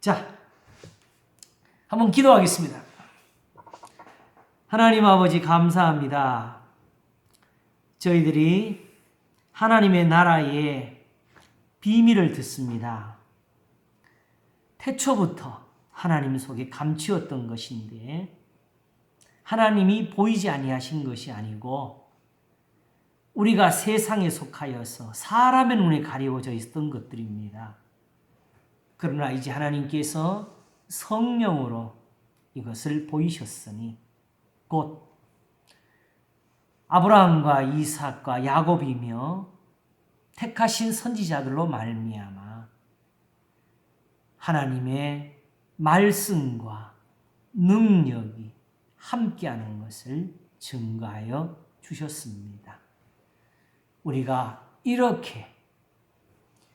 자, 한번 기도하겠습니다. 하나님 아버지 감사합니다. 저희들이 하나님의 나라의 비밀을 듣습니다. 태초부터 하나님 속에 감추었던 것인데 하나님이 보이지 아니하신 것이 아니고 우리가 세상에 속하여서 사람의 눈에 가리워져 있었던 것들입니다. 그러나 이제 하나님께서 성령으로 이것을 보이셨으니 곧 아브라함과 이삭과 야곱이며 택하신 선지자들로 말미암아 하나님의 말씀과 능력이 함께하는 것을 증거하여 주셨습니다. 우리가 이렇게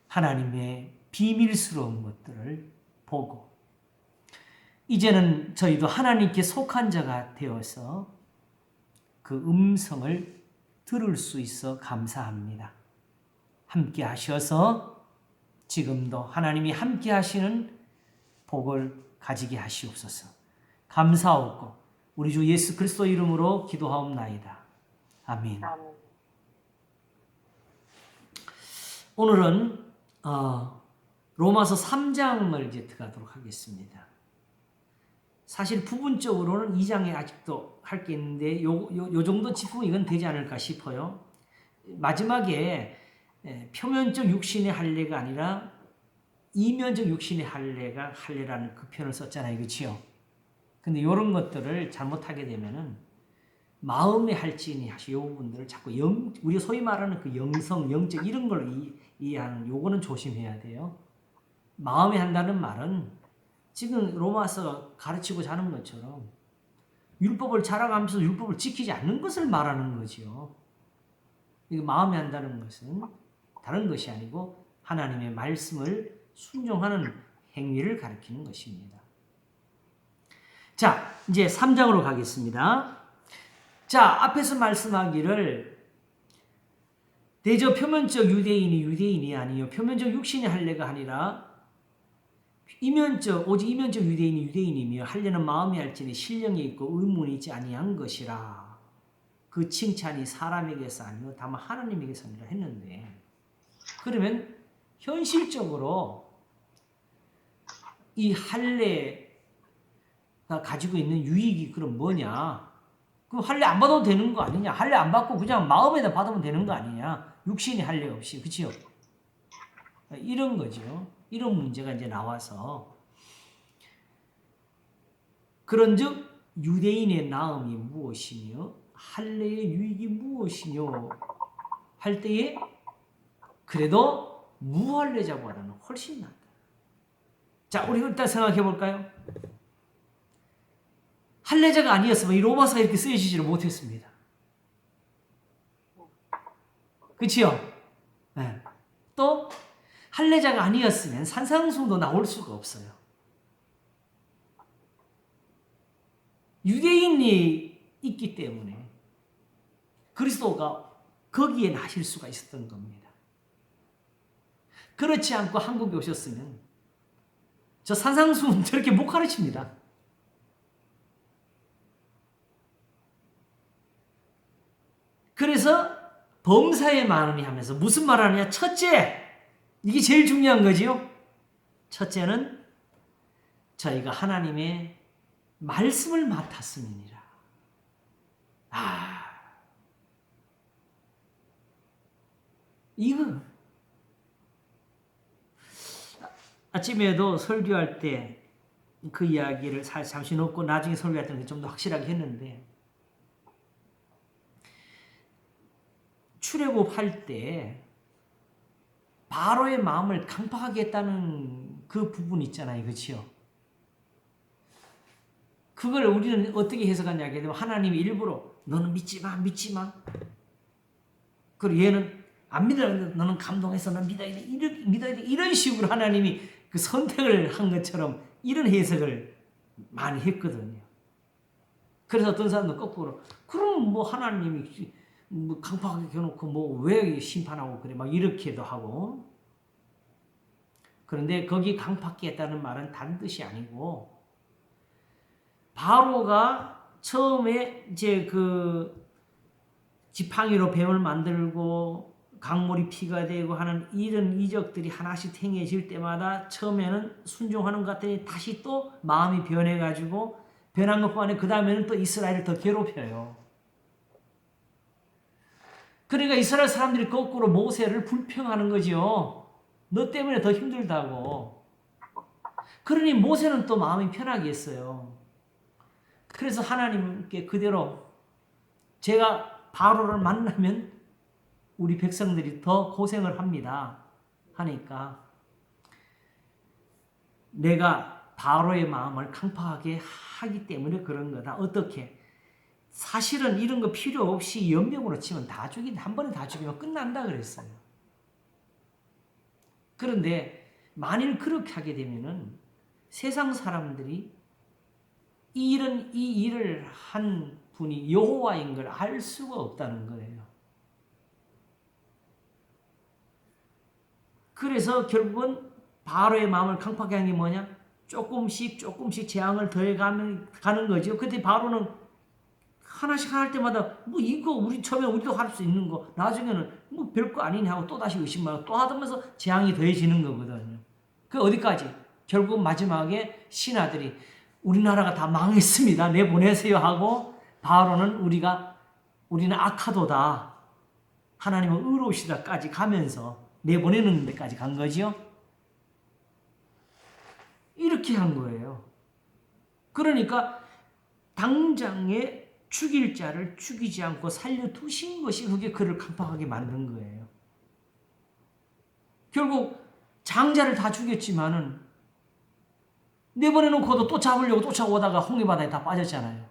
하나님의 비밀스러운 것들을 보고 이제는 저희도 하나님께 속한 자가 되어서 그 음성을 들을 수 있어 감사합니다. 함께 하셔서 지금도 하나님이 함께 하시는 복을 가지게 하시옵소서. 감사하고 우리 주 예수 그리스도 이름으로 기도하옵나이다. 아멘. 오늘은 로마서 3장을 이제 들어가도록 하겠습니다. 사실 부분적으로는 2장에 아직도 할 게 있는데 요 정도 짚으면 이건 되지 않을까 싶어요. 마지막에 표면적 육신의 할례가 아니라 이면적 육신의 할례라는 그 표현을 썼잖아요. 그렇죠? 근데 이런 것들을 잘못하게 되면은 마음의 할지니 하시 요 부분들을 자꾸 우리 소위 말하는 그 영성, 영적 이런 걸 이해하는 요거는 조심해야 돼요. 마음에 한다는 말은 지금 로마서 가르치고자 하는 것처럼 율법을 자랑하면서 율법을 지키지 않는 것을 말하는 거지요. 이거 마음에 한다는 것은 다른 것이 아니고 하나님의 말씀을 순종하는 행위를 가리키는 것입니다. 자, 이제 3장으로 가겠습니다. 자, 앞에서 말씀하기를 대저 표면적 유대인이 아니요 표면적 육신의 할례가 아니라 오직 이면적 유대인이며 할례는 마음이 할지니 신령이 있고 의문이 있지 아니한 것이라. 그 칭찬이 사람에게서 아니요 다만 하나님에게서니라 했는데 그러면 현실적으로 이 할례가 가지고 있는 유익이 그럼 뭐냐? 그럼 할례 안 받아도 되는 거 아니냐? 할례 안 받고 그냥 마음에다 받으면 되는 거 아니냐? 육신이 할례 없이. 그치요? 이런 거죠. 이런 문제가 이제 나와서 그런즉 유대인의 나음이 무엇이며 할례의 유익이 무엇이뇨 할 때에 그래도 무할례자보다는 훨씬 낫다. 자, 우리 일단 생각해 볼까요? 할례자가 아니었으면 이 로마서가 이렇게 쓰여지지를 못했습니다. 그치요? 네. 또 할례자가 아니었으면 산상수도 나올 수가 없어요. 유대인이 있기 때문에 그리스도가 거기에 나실 수가 있었던 겁니다. 그렇지 않고 한국에 오셨으면 저 산상수는 저렇게 못 가르칩니다. 그래서 범사의 마음이 하면서 무슨 말 하느냐? 첫째, 이게 제일 중요한 거지요. 첫째는 저희가 하나님의 말씀을 맡았음이니라. 이거 아침에도 설교할 때 그 이야기를 잠시 놓고 나중에 설교할 때는 좀 더 확실하게 했는데 출애굽할 때 바로의 마음을 강팍하게 했다는 그 부분 있잖아요. 그렇죠? 그걸 우리는 어떻게 해석하냐 하면 하나님이 일부러 너는 믿지 마. 그리고 얘는 안 믿어. 너는 감동해서 넌 믿어야 돼. 이런 식으로 하나님이 그 선택을 한 것처럼 이런 해석을 많이 했거든요. 그래서 어떤 사람들은 거꾸로 그럼 뭐 하나님이 뭐 강팍하게 해놓고 뭐 왜 심판하고 그래 막 이렇게도 하고 그런데 거기 강팍했다는 말은 다른 뜻이 아니고 바로가 처음에 이제 그 지팡이로 뱀을 만들고 강물이 피가 되고 하는 이런 이적들이 하나씩 행해질 때마다 처음에는 순종하는 것 같더니 다시 또 마음이 변해가지고 변한 것뿐 아니라 그 다음에는 또 이스라엘을 더 괴롭혀요. 그러니까 이스라엘 사람들이 거꾸로 모세를 불평하는 거죠. 너 때문에 더 힘들다고. 그러니 모세는 또 마음이 편하게 했어요. 그래서 하나님께 그대로 제가 바로를 만나면 우리 백성들이 더 고생을 합니다. 하니까 내가 바로의 마음을 강팍하게 하기 때문에 그런 거다. 어떻게? 사실은 이런 거 필요 없이 연병으로 치면 다 죽인 한 번에 다 죽이면 끝난다 그랬어요. 그런데 만일 그렇게 하게 되면은 세상 사람들이 이 일을 한 분이 여호와인 걸 알 수가 없다는 거예요. 그래서 결국은 바로의 마음을 강팍하게 한 게 뭐냐? 조금씩 재앙을 더해가는 가는 거죠. 그때 바로는 하나씩 할 때마다 뭐 이거 우리 처음에 우리도 할 수 있는 거 나중에는 뭐 별거 아니냐 하고 또 다시 의심하고 또 하면서 재앙이 더해지는 거거든요. 그 어디까지? 결국 마지막에 신하들이 우리나라가 다 망했습니다. 내보내세요 하고 바로는 우리는 악하도다. 하나님은 의로우시다까지 가면서 내보내는 데까지 간 거지요. 이렇게 한 거예요. 그러니까 당장에 죽일 자를 죽이지 않고 살려두신 것이 그게 그를 강팍하게 만든 거예요. 결국 장자를 다 죽였지만은 내보내놓고도 또 잡으려고 쫓아오다가 홍해바다에 다 빠졌잖아요.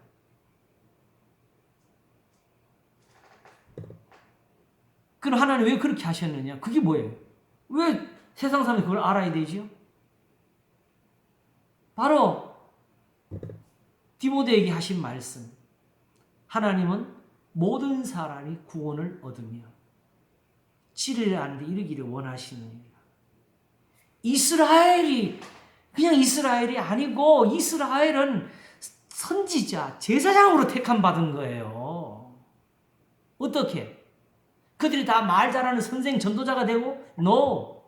그럼 하나님 왜 그렇게 하셨느냐? 그게 뭐예요? 왜 세상 사람이 그걸 알아야 되지요? 바로 디모데에게 하신 말씀. 하나님은 모든 사람이 구원을 얻으며 지혜를 아는 데 이르기를 원하시느니라. 이스라엘이 그냥 이스라엘이 아니고 이스라엘은 선지자, 제사장으로 택함 받은 거예요. 어떻게? 그들이 다 말 잘하는 선생 전도자가 되고? No.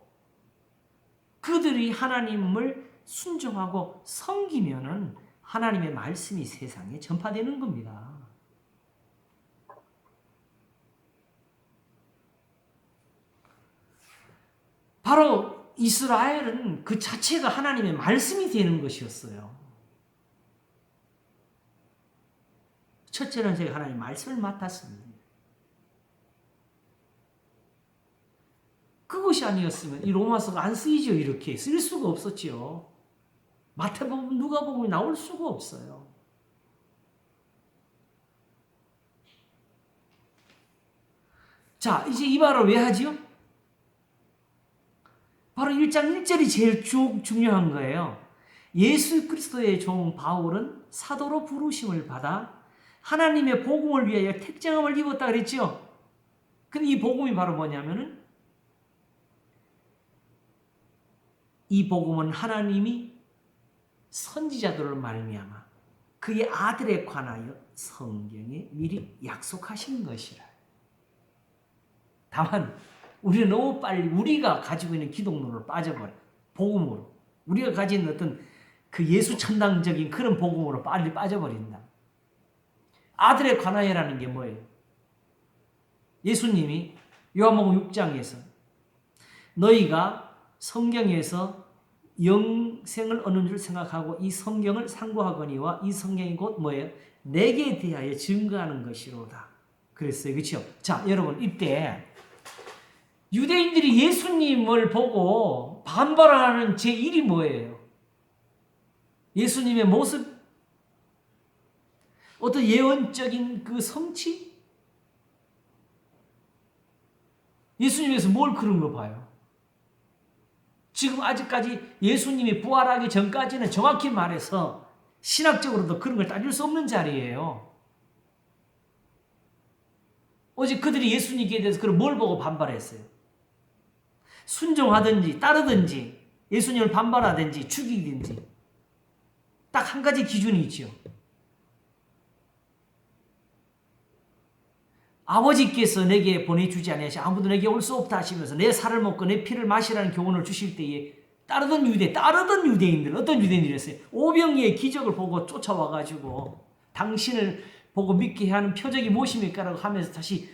그들이 하나님을 순종하고 섬기면은 하나님의 말씀이 세상에 전파되는 겁니다. 바로 이스라엘은 그 자체가 하나님의 말씀이 되는 것이었어요. 첫째는 제가 하나님의 말씀을 맡았습니다. 그것이 아니었으면 이 로마서가 안 쓰이죠. 이렇게 쓸 수가 없었죠. 마태복음, 누가복음이 나올 수가 없어요. 자, 이제 이 말을 왜 하지요? 바로 1장 1절이 제일 중요한 거예요. 예수 그리스도의 종 바울은 사도로 부르심을 받아 하나님의 복음을 위하여 택정함을 입었다 그랬죠. 근데 이 복음이 바로 뭐냐면은 이 복음은 하나님이 선지자들을 말미암아 그의 아들에 관하여 성경에 미리 약속하신 것이라. 다만 우리는 너무 빨리 우리가 가지고 있는 기독론으로 빠져버려. 복음으로. 우리가 가진 어떤 그 예수 천당적인 그런 복음으로 빨리 빠져버린다. 아들에 관하여라는 게 뭐예요? 예수님이 요한복음 6장에서 너희가 성경에서 영생을 얻는 줄 생각하고 이 성경을 상고하거니와 이 성경이 곧 뭐예요? 내게 대하여 증거하는 것이로다. 그랬어요. 그렇죠? 자, 여러분 이때 유대인들이 예수님을 보고 반발하는 제1이 뭐예요? 예수님의 모습? 어떤 예언적인 그 성취? 예수님에서 뭘 그런 거 봐요? 지금 아직까지 예수님이 부활하기 전까지는 정확히 말해서 신학적으로도 그런 걸 따질 수 없는 자리예요. 오직 그들이 예수님에 대해서 그걸 뭘 보고 반발했어요? 순종하든지 따르든지 예수님을 반발하든지 죽이든지 딱 한 가지 기준이 있죠. 아버지께서 내게 보내주지 아니하시 아무도 내게 올 수 없다 하시면서 내 살을 먹고 내 피를 마시라는 교훈을 주실 때에 따르던 유대인들 어떤 유대인들이었어요? 오병이의 기적을 보고 쫓아와가지고 당신을 보고 믿게 하는 표적이 무엇입니까? 라고 하면서 다시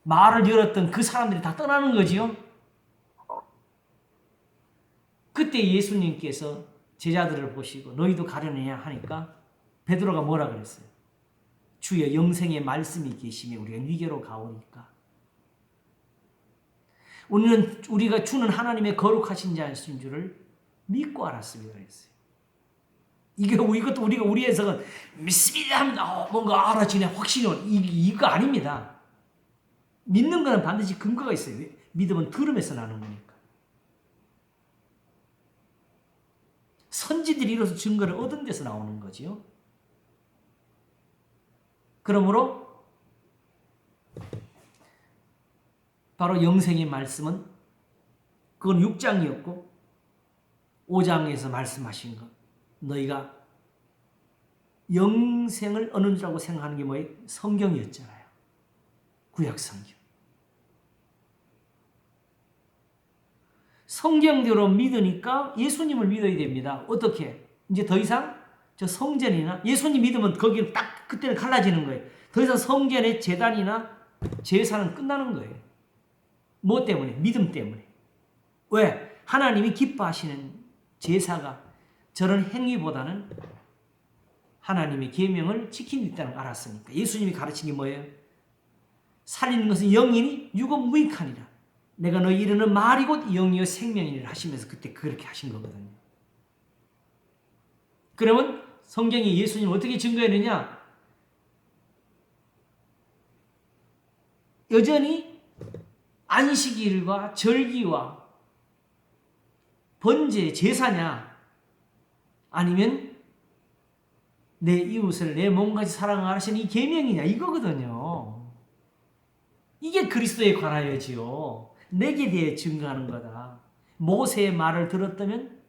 말을 열었던 그 사람들이 다 떠나는 거지요. 그때 예수님께서 제자들을 보시고 너희도 가려느냐 하니까 베드로가 뭐라 그랬어요? 주여 영생의 말씀이 계시며 우리가 니게로 가오니까. 우리는 우리가 주는 하나님의 거룩하신 자이신 줄을 믿고 알았습니다. 그랬어요. 이것도 우리 해석은 믿습니다 하면 뭔가 알아지네 확신이 이거 아닙니다. 믿는 거는 반드시 근거가 있어요. 믿음은 들음에서 나는 거니까. 선지들이 이로써 증거를 얻은 데서 나오는 거지요. 그러므로 바로 영생의 말씀은 그건 6장이었고 5장에서 말씀하신 것. 너희가 영생을 얻는 줄 알고 생각하는 게 뭐예요? 성경이었잖아요. 구약 성경. 성경대로 믿으니까 예수님을 믿어야 됩니다. 어떻게? 이제 더 이상 저 성전이나 예수님 믿으면 거기는 딱 그때는 갈라지는 거예요. 더 이상 성전의 제단이나 제사는 끝나는 거예요. 뭐 때문에? 믿음 때문에. 왜? 하나님이 기뻐하시는 제사가 저런 행위보다는 하나님의 계명을 지키는 데 있다는 걸 알았으니까. 예수님이 가르친 게 뭐예요? 살리는 것은 영이니 육은 무익하니라. 내가 너희 이르는 말이 곧 영이요 생명이니라 하시면서 그때 그렇게 하신 거거든요. 그러면 성경이 예수님을 어떻게 증거했느냐? 여전히 안식일과 절기와 번제, 제사냐 아니면 내 이웃을 내 몸같이 사랑하라 하시는 이 계명이냐 이거거든요. 이게 그리스도에 관하여지요. 내게 대해 증거하는 거다. 모세의 말을 들었다면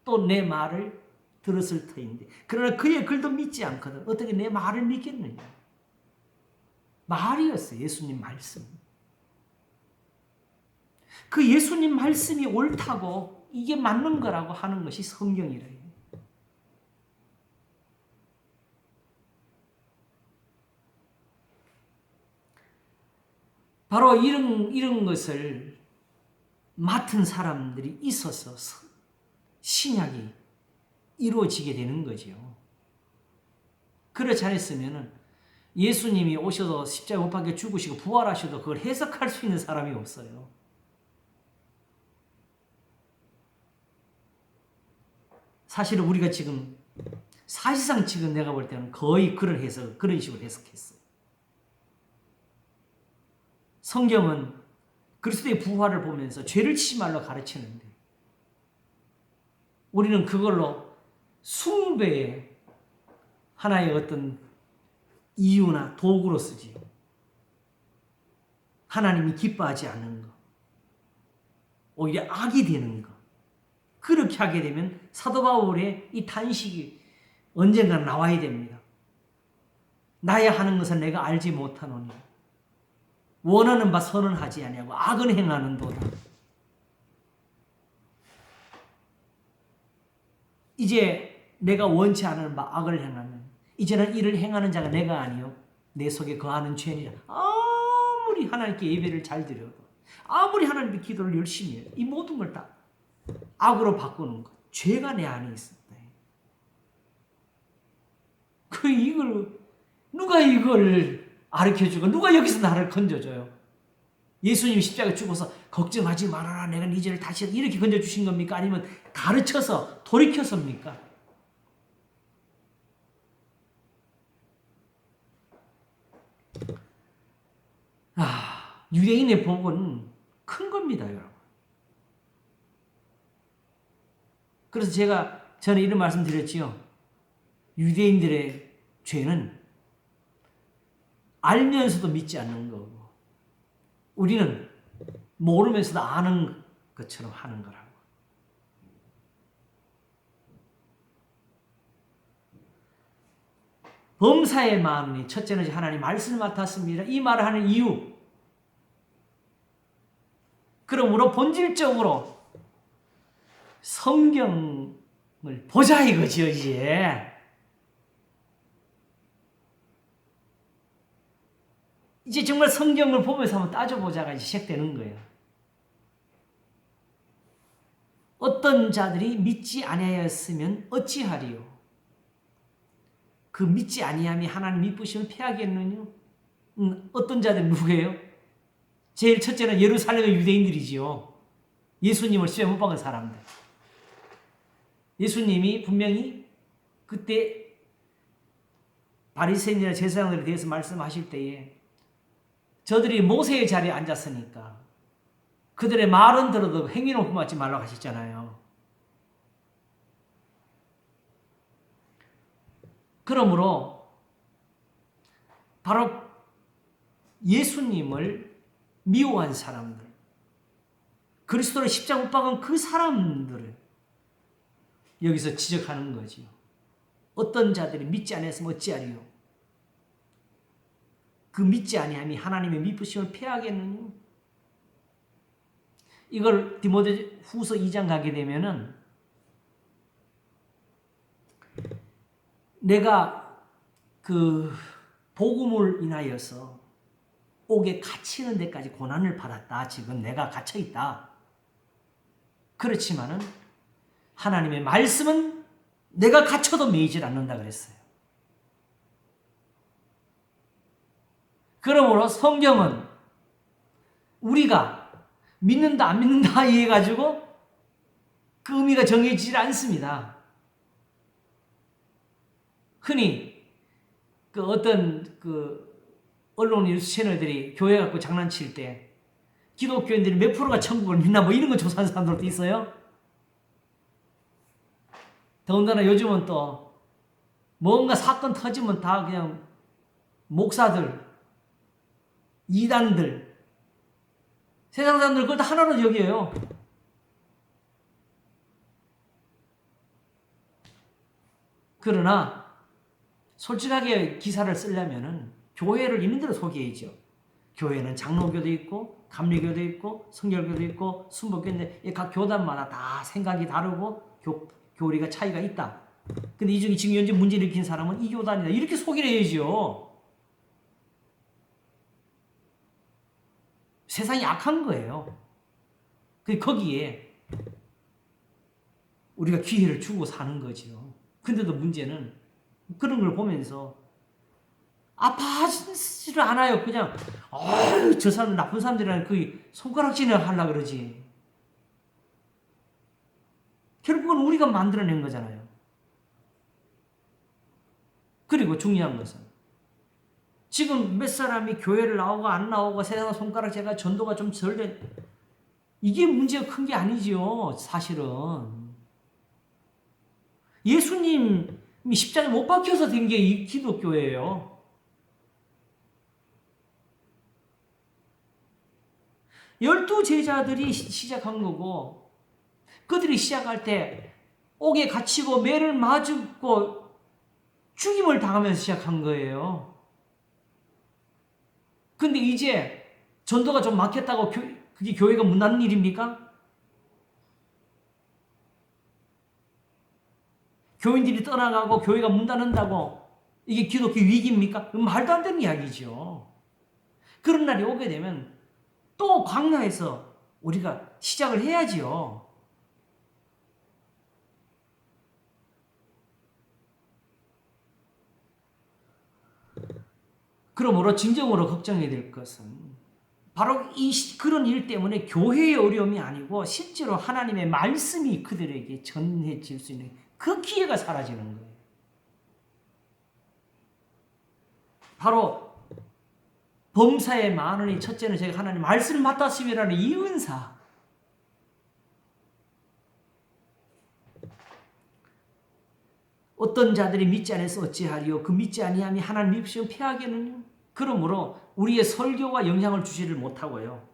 또 내 말을 들었을 터인데 그러나 그의 글도 믿지 않거든. 어떻게 내 말을 믿겠느냐. 말이었어요. 예수님 말씀. 그 예수님 말씀이 옳다고 이게 맞는 거라고 하는 것이 성경이래요. 바로 이런 것을 맡은 사람들이 있어서 신약이 이루어지게 되는 거죠. 그렇지 않았으면 예수님이 오셔서 십자가에 못 박혀 죽으시고 부활하셔도 그걸 해석할 수 있는 사람이 없어요. 사실은 우리가 지금 사실상 지금 내가 볼 때는 거의 그런 식으로 해석했어요. 성경은 그리스도의 부활을 보면서 죄를 지지 말라 가르치는데 우리는 그걸로 숭배의 하나의 어떤 이유나 도구로 쓰지요. 하나님이 기뻐하지 않는 것, 오히려 악이 되는 것. 그렇게 하게 되면 사도 바울의 이 탄식이 언젠가 나와야 됩니다. 나야 하는 것은 내가 알지 못하노니 원하는 바 선은 하지 아니하고 악은 행하는도다. 이제 내가 원치 않은 바 악을 행하면 이제는 이를 행하는 자가 내가 아니요 내 속에 거하는 죄니라. 아무리 하나님께 예배를 잘 드려도 아무리 하나님께 기도를 열심히 해도 이 모든 걸 다 악으로 바꾸는 것. 죄가 내 안에 있었다. 누가 이걸 가르쳐주고 누가 여기서 나를 건져줘요? 예수님이 십자가에 죽어서 걱정하지 말아라 내가 네 죄를 다시 이렇게 건져주신 겁니까? 아니면 가르쳐서 돌이켜서입니까? 유대인의 복은 큰 겁니다, 여러분. 그래서 제가 전에 이런 말씀 드렸지요. 유대인들의 죄는 알면서도 믿지 않는 거고 우리는 모르면서도 아는 것처럼 하는 거라고. 범사의 마음이 첫째는 하나님 말씀을 맡았습니다. 이 말을 하는 이유. 그러므로 본질적으로 성경을 보자 이거죠, 이제. 이제 정말 성경을 보면서 한번 따져보자가 이제 시작되는 거예요. 어떤 자들이 믿지 아니하였으면 어찌하리요? 그 믿지 아니함이 하나님 미쁘심을 패하겠느냐? 어떤 자들이 누구예요? 제일 첫째는 예루살렘의 유대인들이지요. 예수님을 십자가에 못 박은 사람들. 예수님이 분명히 그때 바리새인이나 제사장들에 대해서 말씀하실 때에 저들이 모세의 자리에 앉았으니까 그들의 말은 들어도 행위는 품지 말라고 하셨잖아요. 그러므로 바로 예수님을 미워한 사람들, 그리스도를 십자가 못 박은 그 사람들을 여기서 지적하는 거지요. 어떤 자들이 믿지 아니했으면 어찌하리요? 그 믿지 아니함이 하나님의 미쁘심을 패하겠느냐? 이걸 디모데 후서 2장 가게 되면은 내가 그 복음을 인하여서 옥에 갇히는 데까지 고난을 받았다. 지금 내가 갇혀 있다. 그렇지만은 하나님의 말씀은 내가 갇혀도 매이질 않는다 그랬어요. 그러므로 성경은 우리가 믿는다 안 믿는다 이해가지고 그 의미가 정해지질 않습니다. 흔히 그 어떤 그 언론 뉴스 채널들이 교회 갖고 장난칠 때 기독교인들이 몇 프로가 천국을 믿나 뭐 이런 거 조사하는 사람들도 있어요. 더군다나 요즘은 또 뭔가 사건 터지면 다 그냥 목사들, 이단들, 세상 사람들 그걸 다 하나로 여겨요. 그러나 솔직하게 기사를 쓰려면은 교회를 있는 대로 소개해야죠. 교회는 장로교도 있고 감리교도 있고 성결교도 있고 순복교인데 각 교단마다 다 생각이 다르고 교리가 차이가 있다. 근데 이 중에 지금 현재 문제를 일으킨 사람은 이 교단이다. 이렇게 소개를 해야죠. 세상이 악한 거예요. 거기에 우리가 기회를 주고 사는 거죠. 근데도 문제는 그런 걸 보면서 아파하지를 않아요. 그냥 저 사람 나쁜 사람들이랑 그 손가락질을 하려고 그러지. 결국은 우리가 만들어낸 거잖아요. 그리고 중요한 것은 지금 몇 사람이 교회를 나오고 안 나오고 세상 손가락질가 전도가 좀 덜 된 이게 문제가 큰 게 아니지요. 사실은 예수님이 십자가에 못 박혀서 된 게 이 기독교예요. 열두 제자들이 시작한 거고 그들이 시작할 때 옥에 갇히고 매를 맞고 죽임을 당하면서 시작한 거예요. 근데 이제 전도가 좀 막혔다고 그게 교회가 문 닫는 일입니까? 교인들이 떠나가고 교회가 문 닫는다고 이게 기독교 위기입니까? 말도 안 되는 이야기죠. 그런 날이 오게 되면 또 광야에서 우리가 시작을 해야지요. 그러므로 진정으로 걱정해야 될 것은 바로 그런 일 때문에 교회의 어려움이 아니고 실제로 하나님의 말씀이 그들에게 전해질 수 있는 그 기회가 사라지는 거예요. 바로 범사에 많으니 첫째는 제가 하나님 말씀을 맡았음이라는 이 은사. 어떤 자들이 믿지 않아서 어찌하리요? 그 믿지 아니함이 하나님 미쁘시면 패하겠느냐? 그러므로 우리의 설교가 영향을 주지를 못하고요.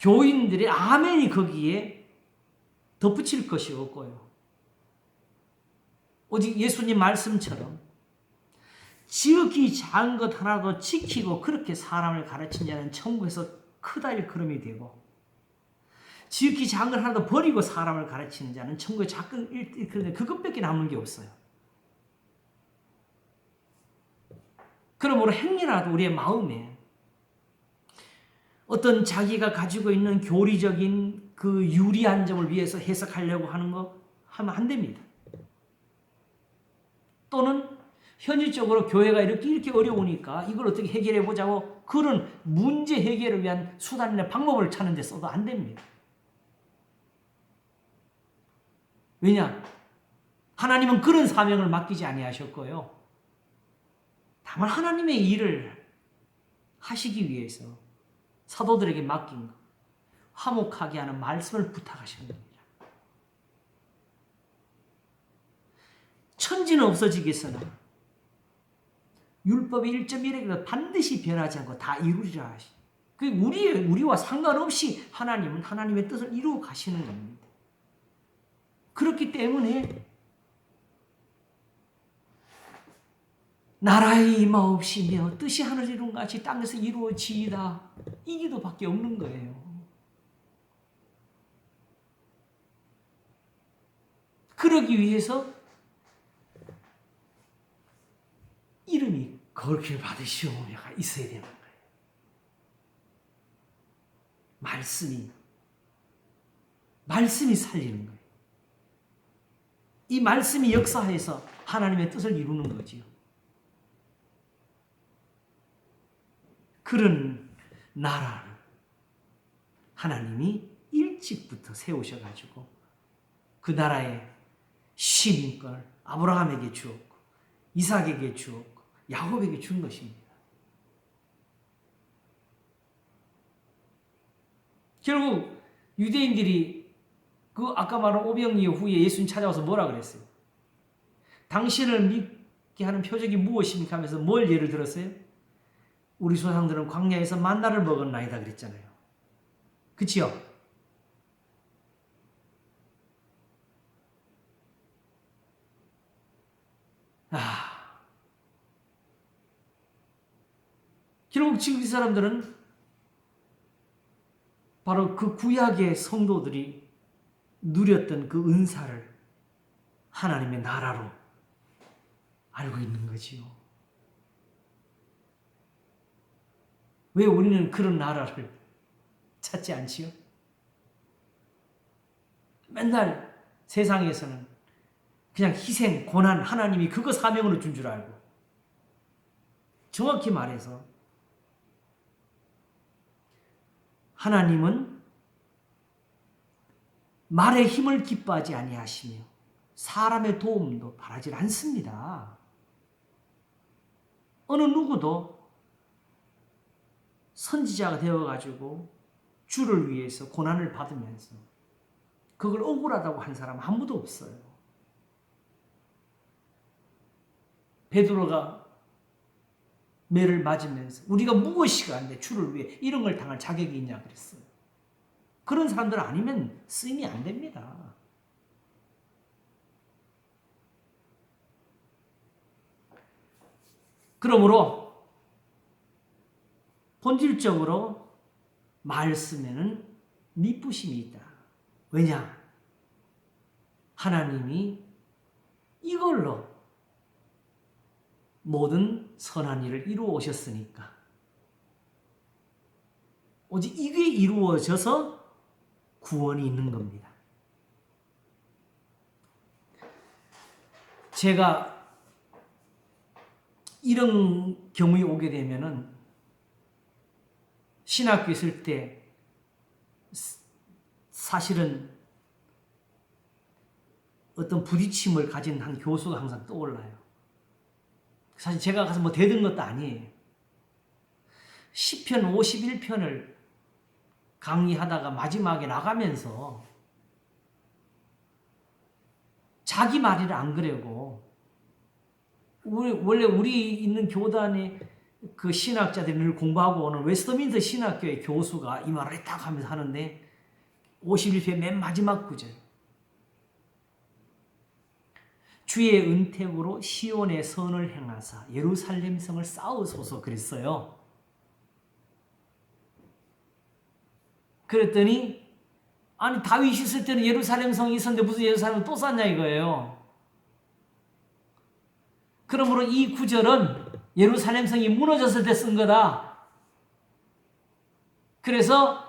교인들의 아멘이 거기에 덧붙일 것이 없고요. 오직 예수님 말씀처럼 지극히 작은 것 하나도 지키고 그렇게 사람을 가르친 자는 천국에서 크다 일컬음이 되고, 지극히 작은 것 하나도 버리고 사람을 가르치는 자는 천국에 작은 일컬음이 그것밖에 남은 게 없어요. 그러므로 행여라도 우리의 마음에 어떤 자기가 가지고 있는 교리적인 그 유리한 점을 위해서 해석하려고 하는 거 하면 안 됩니다. 또는 현실적으로 교회가 이렇게 어려우니까 이걸 어떻게 해결해 보자고 그런 문제 해결을 위한 수단이나 방법을 찾는 데 써도 안 됩니다. 왜냐? 하나님은 그런 사명을 맡기지 아니하셨고요. 다만 하나님의 일을 하시기 위해서 사도들에게 맡긴 것, 화목하게 하는 말씀을 부탁하시는 겁니다. 천지는 없어지겠으나 율법의 1.1에도 반드시 변하지 않고 다 이루리라 하시. 그 우리와 상관없이 하나님은 하나님의 뜻을 이루어 가시는 겁니다. 그렇기 때문에 나라의 임하옵시며 뜻이 하늘에서 이룬 같이 땅에서 이루어지이다. 이 기도밖에 없는 거예요. 그러기 위해서 이름이 거룩히 받으시오며가 있어야 되는 거예요. 말씀이 살리는 거예요. 이 말씀이 역사해서 하나님의 뜻을 이루는 거지요. 그런 나라를 하나님이 일찍부터 세우셔가지고 그 나라의 시민권을 아브라함에게 주었고 이삭에게 주었고 야곱에게 준 것입니다. 결국 유대인들이 그 아까 말한 오병이어 후에 예수님 찾아와서 뭐라 그랬어요? 당신을 믿게 하는 표적이 무엇입니까? 하면서 뭘 예를 들었어요? 우리 조상들은 광야에서 만나를 먹었나이다 그랬잖아요. 그치요? 결국 지금 이 사람들은 바로 그 구약의 성도들이 누렸던 그 은사를 하나님의 나라로 알고 있는 거지요. 왜 우리는 그런 나라를 찾지 않지요? 맨날 세상에서는 그냥 희생, 고난, 하나님이 그거 사명으로 준 줄 알고, 정확히 말해서 하나님은 말의 힘을 기뻐하지 아니하시며 사람의 도움도 바라지 않습니다. 어느 누구도 선지자가 되어가지고 주를 위해서 고난을 받으면서 그걸 억울하다고 한 사람 아무도 없어요. 베드로가 매를 맞으면서 우리가 무엇이가 안 돼 주를 위해 이런 걸 당할 자격이 있냐 그랬어요. 그런 사람들 아니면 쓰임이 안 됩니다. 그러므로 본질적으로 말씀에는 미쁘심이 있다. 왜냐? 하나님이 이걸로 모든 선한 일을 이루어 오셨으니까 오직 이게 이루어져서 구원이 있는 겁니다. 제가 이런 경우에 오게 되면은 신학교 있을 때 사실은 어떤 부딪힘을 가진 한 교수가 항상 떠올라요. 사실 제가 가서 뭐 대든 것도 아니에요. 시편 51편을 강의하다가 마지막에 나가면서 자기 말이를 안 그래고 원래 우리 있는 교단의 그 신학자들이 늘 공부하고 오는 웨스트민스터 신학교의 교수가 이 말을 딱 하면서 하는데 51편 맨 마지막 구절 주의 은택으로 시온의 선을 행하사 예루살렘 성을 쌓으소서 그랬어요. 그랬더니 아니 다윗이 있을 때는 예루살렘 성이 있었는데 무슨 예루살렘을 또 쌓냐 이거예요. 그러므로 이 구절은 예루살렘 성이 무너졌을 때 쓴 거다. 그래서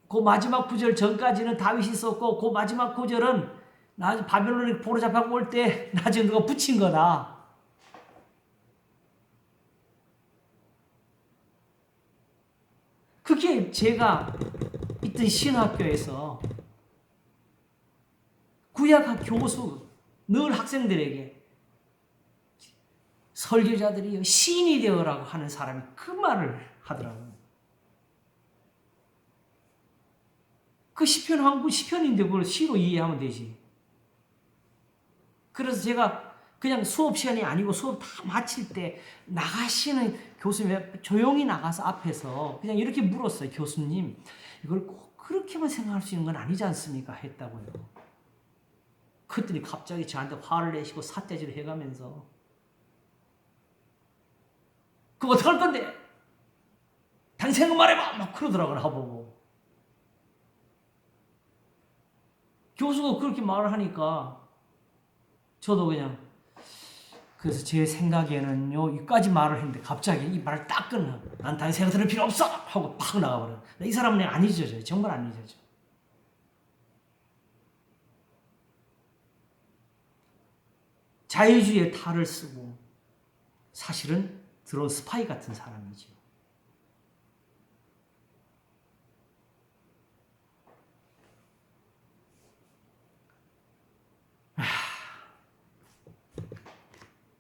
그 마지막 구절 전까지는 다윗이 썼고 그 마지막 구절은 바벨론이 포로잡혀 올 때 나중에 누가 붙인 거다. 그게 제가 있던 신학교에서 구약학 교수 늘 학생들에게 설교자들이 시인이 되어라고 하는 사람이 그 말을 하더라고요. 그 시편 한 구 시편인데 그걸 시로 이해하면 되지. 그래서 제가 그냥 수업 시간이 아니고 수업 다 마칠 때 나가시는 교수님 조용히 나가서 앞에서 그냥 이렇게 물었어요. 교수님, 이걸 꼭 그렇게만 생각할 수 있는 건 아니지 않습니까? 했다고요. 그랬더니 갑자기 저한테 화를 내시고 삿대질을 해가면서 그거 어떡할 건데? 당신 말해봐! 막 그러더라고요. 나보고. 교수가 그렇게 말을 하니까 저도 그냥 그래서 제 생각에는요 여기까지 말을 했는데 갑자기 이 말을 딱 끊어. 난 다른 생각 들을 필요 없어! 하고 팍 나가버려. 이 사람은 안 잊어져요. 정말 안 잊어져. 자유주의의 탈을 쓰고 사실은 들어온 스파이 같은 사람이죠.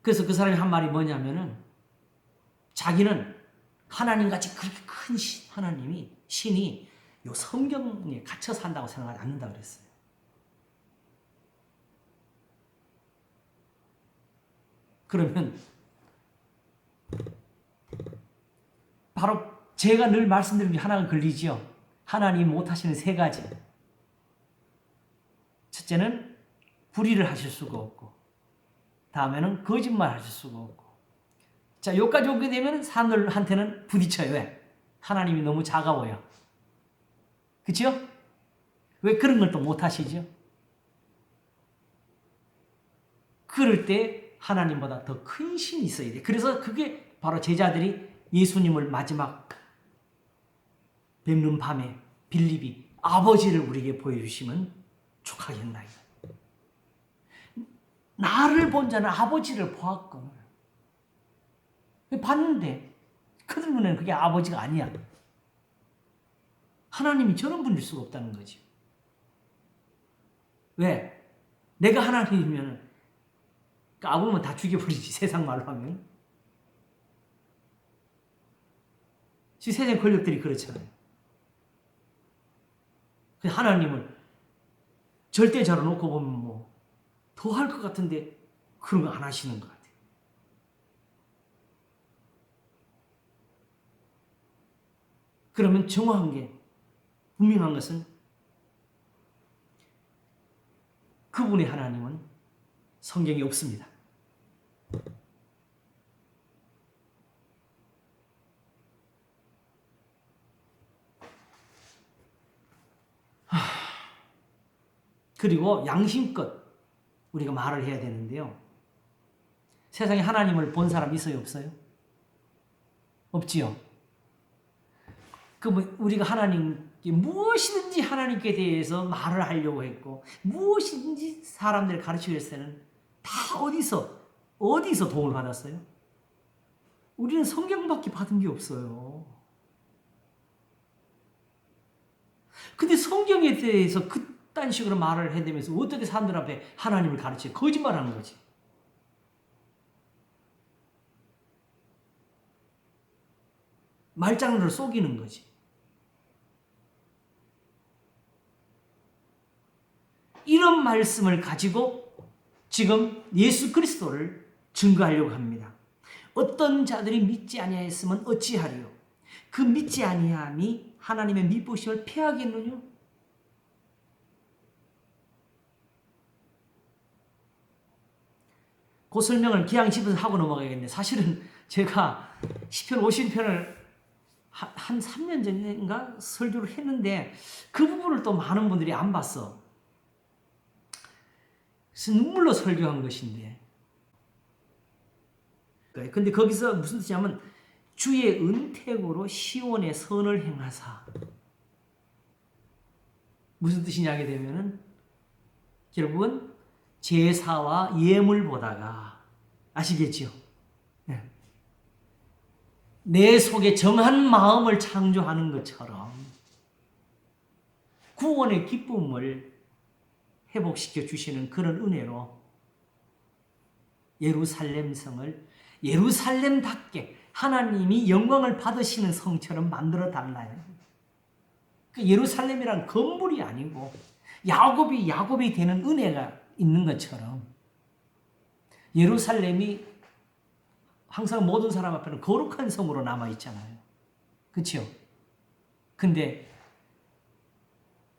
그래서 그 사람이 한 말이 뭐냐면은 자기는 하나님같이 그렇게 큰 하나님이 신이 요 성경에 갇혀 산다고 생각하지 않는다 그랬어요. 그러면 바로 제가 늘 말씀드린 게 하나가 걸리지요. 하나님 못하시는 세 가지. 첫째는 불의를 하실 수가 없고 다음에는 거짓말 하실 수가 없고 자 여기까지 오게 되면 사람들한테는 부딪혀요. 왜? 하나님이 너무 차가워요. 그렇죠? 왜 그런 걸 또 못하시죠? 그럴 때 하나님보다 더 큰 신이 있어야 돼. 그래서 그게 바로 제자들이 예수님을 마지막 뵙는 밤에 빌립이 아버지를 우리에게 보여주시면 족하겠나이다. 나를 본 자는 아버지를 보았거늘. 봤는데 그들 눈에는 그게 아버지가 아니야. 하나님이 저런 분일 수가 없다는 거지. 왜? 내가 하나님이면 까불면 다 죽여버리지. 세상 말로 하면. 세상 권력들이 그렇잖아요. 하나님을 절대자로 놓고 보면 뭐 더 할 것 같은데 그런 거 안 하시는 것 같아요. 그러면 정확한 게 분명한 것은 그분의 하나님은 성경에 없습니다. 그리고 양심껏 우리가 말을 해야 되는데요. 세상에 하나님을 본 사람 있어요? 없어요? 없지요. 우리가 하나님께 무엇이든지 하나님께 대해서 말을 하려고 했고 무엇이든지 사람들을 가르치기 위해서는 다 어디서 도움을 받았어요? 우리는 성경밖에 받은 게 없어요. 근데 성경에 대해서 그딴 식으로 말을 해대면서 어떻게 사람들 앞에 하나님을 가르쳐요? 거짓말하는 거지. 말장난으로 속이는 거지. 이런 말씀을 가지고 지금 예수 그리스도를 증거하려고 합니다. 어떤 자들이 믿지 아니하였으면 어찌하리요? 그 믿지 아니함이 하나님의 미쁘심을 패하겠느냐? 그 설명을 기왕 집에서 하고 넘어가야겠는데 사실은 제가 시편 50편을 한 3년 전인가 설교를 했는데 그 부분을 또 많은 분들이 안 봤어. 그래서 눈물로 설교한 것인데. 근데 거기서 무슨 뜻이냐면 주의 은택으로 시온의 선을 행하사. 무슨 뜻이냐 하게 되면은 결국은 제사와 예물 보다가 아시겠죠? 네. 내 속에 정한 마음을 창조하는 것처럼 구원의 기쁨을 회복시켜 주시는 그런 은혜로 예루살렘 성을 예루살렘답게 하나님이 영광을 받으시는 성처럼 만들어 달라요. 그 예루살렘이란 건물이 아니고 야곱이 되는 은혜가 있는 것처럼 예루살렘이 항상 모든 사람 앞에는 거룩한 성으로 남아 있잖아요. 그렇죠? 근데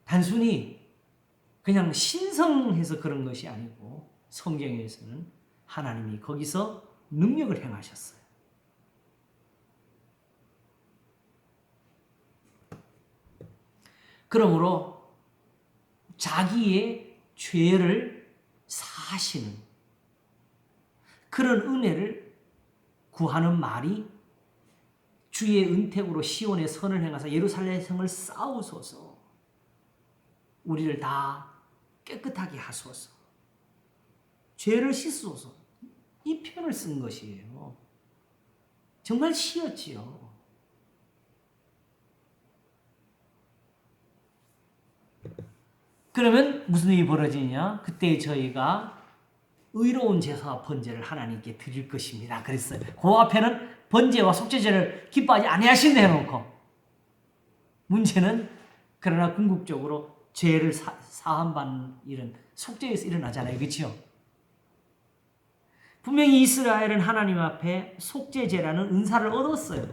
단순히 그냥 신성해서 그런 것이 아니고 성경에서는 하나님이 거기서 능력을 행하셨어요. 그러므로 자기의 죄를 사하시는 그런 은혜를 구하는 말이 주의 은택으로 시온의 선을 행하사 예루살렘 성을 쌓으소서. 우리를 다 깨끗하게 하소서. 죄를 씻소서. 이 표현을 쓴 것이에요. 정말 시였지요. 그러면 무슨 일이 벌어지냐? 그때 저희가 의로운 제사와 번제를 하나님께 드릴 것입니다. 그랬어요. 그 앞에는 번제와 속죄제를 기뻐하지 아니하신다 해놓고 문제는 그러나 궁극적으로 죄를 사함받는 일은 속죄에서 일어나잖아요. 그렇죠? 분명히 이스라엘은 하나님 앞에 속죄제라는 은사를 얻었어요.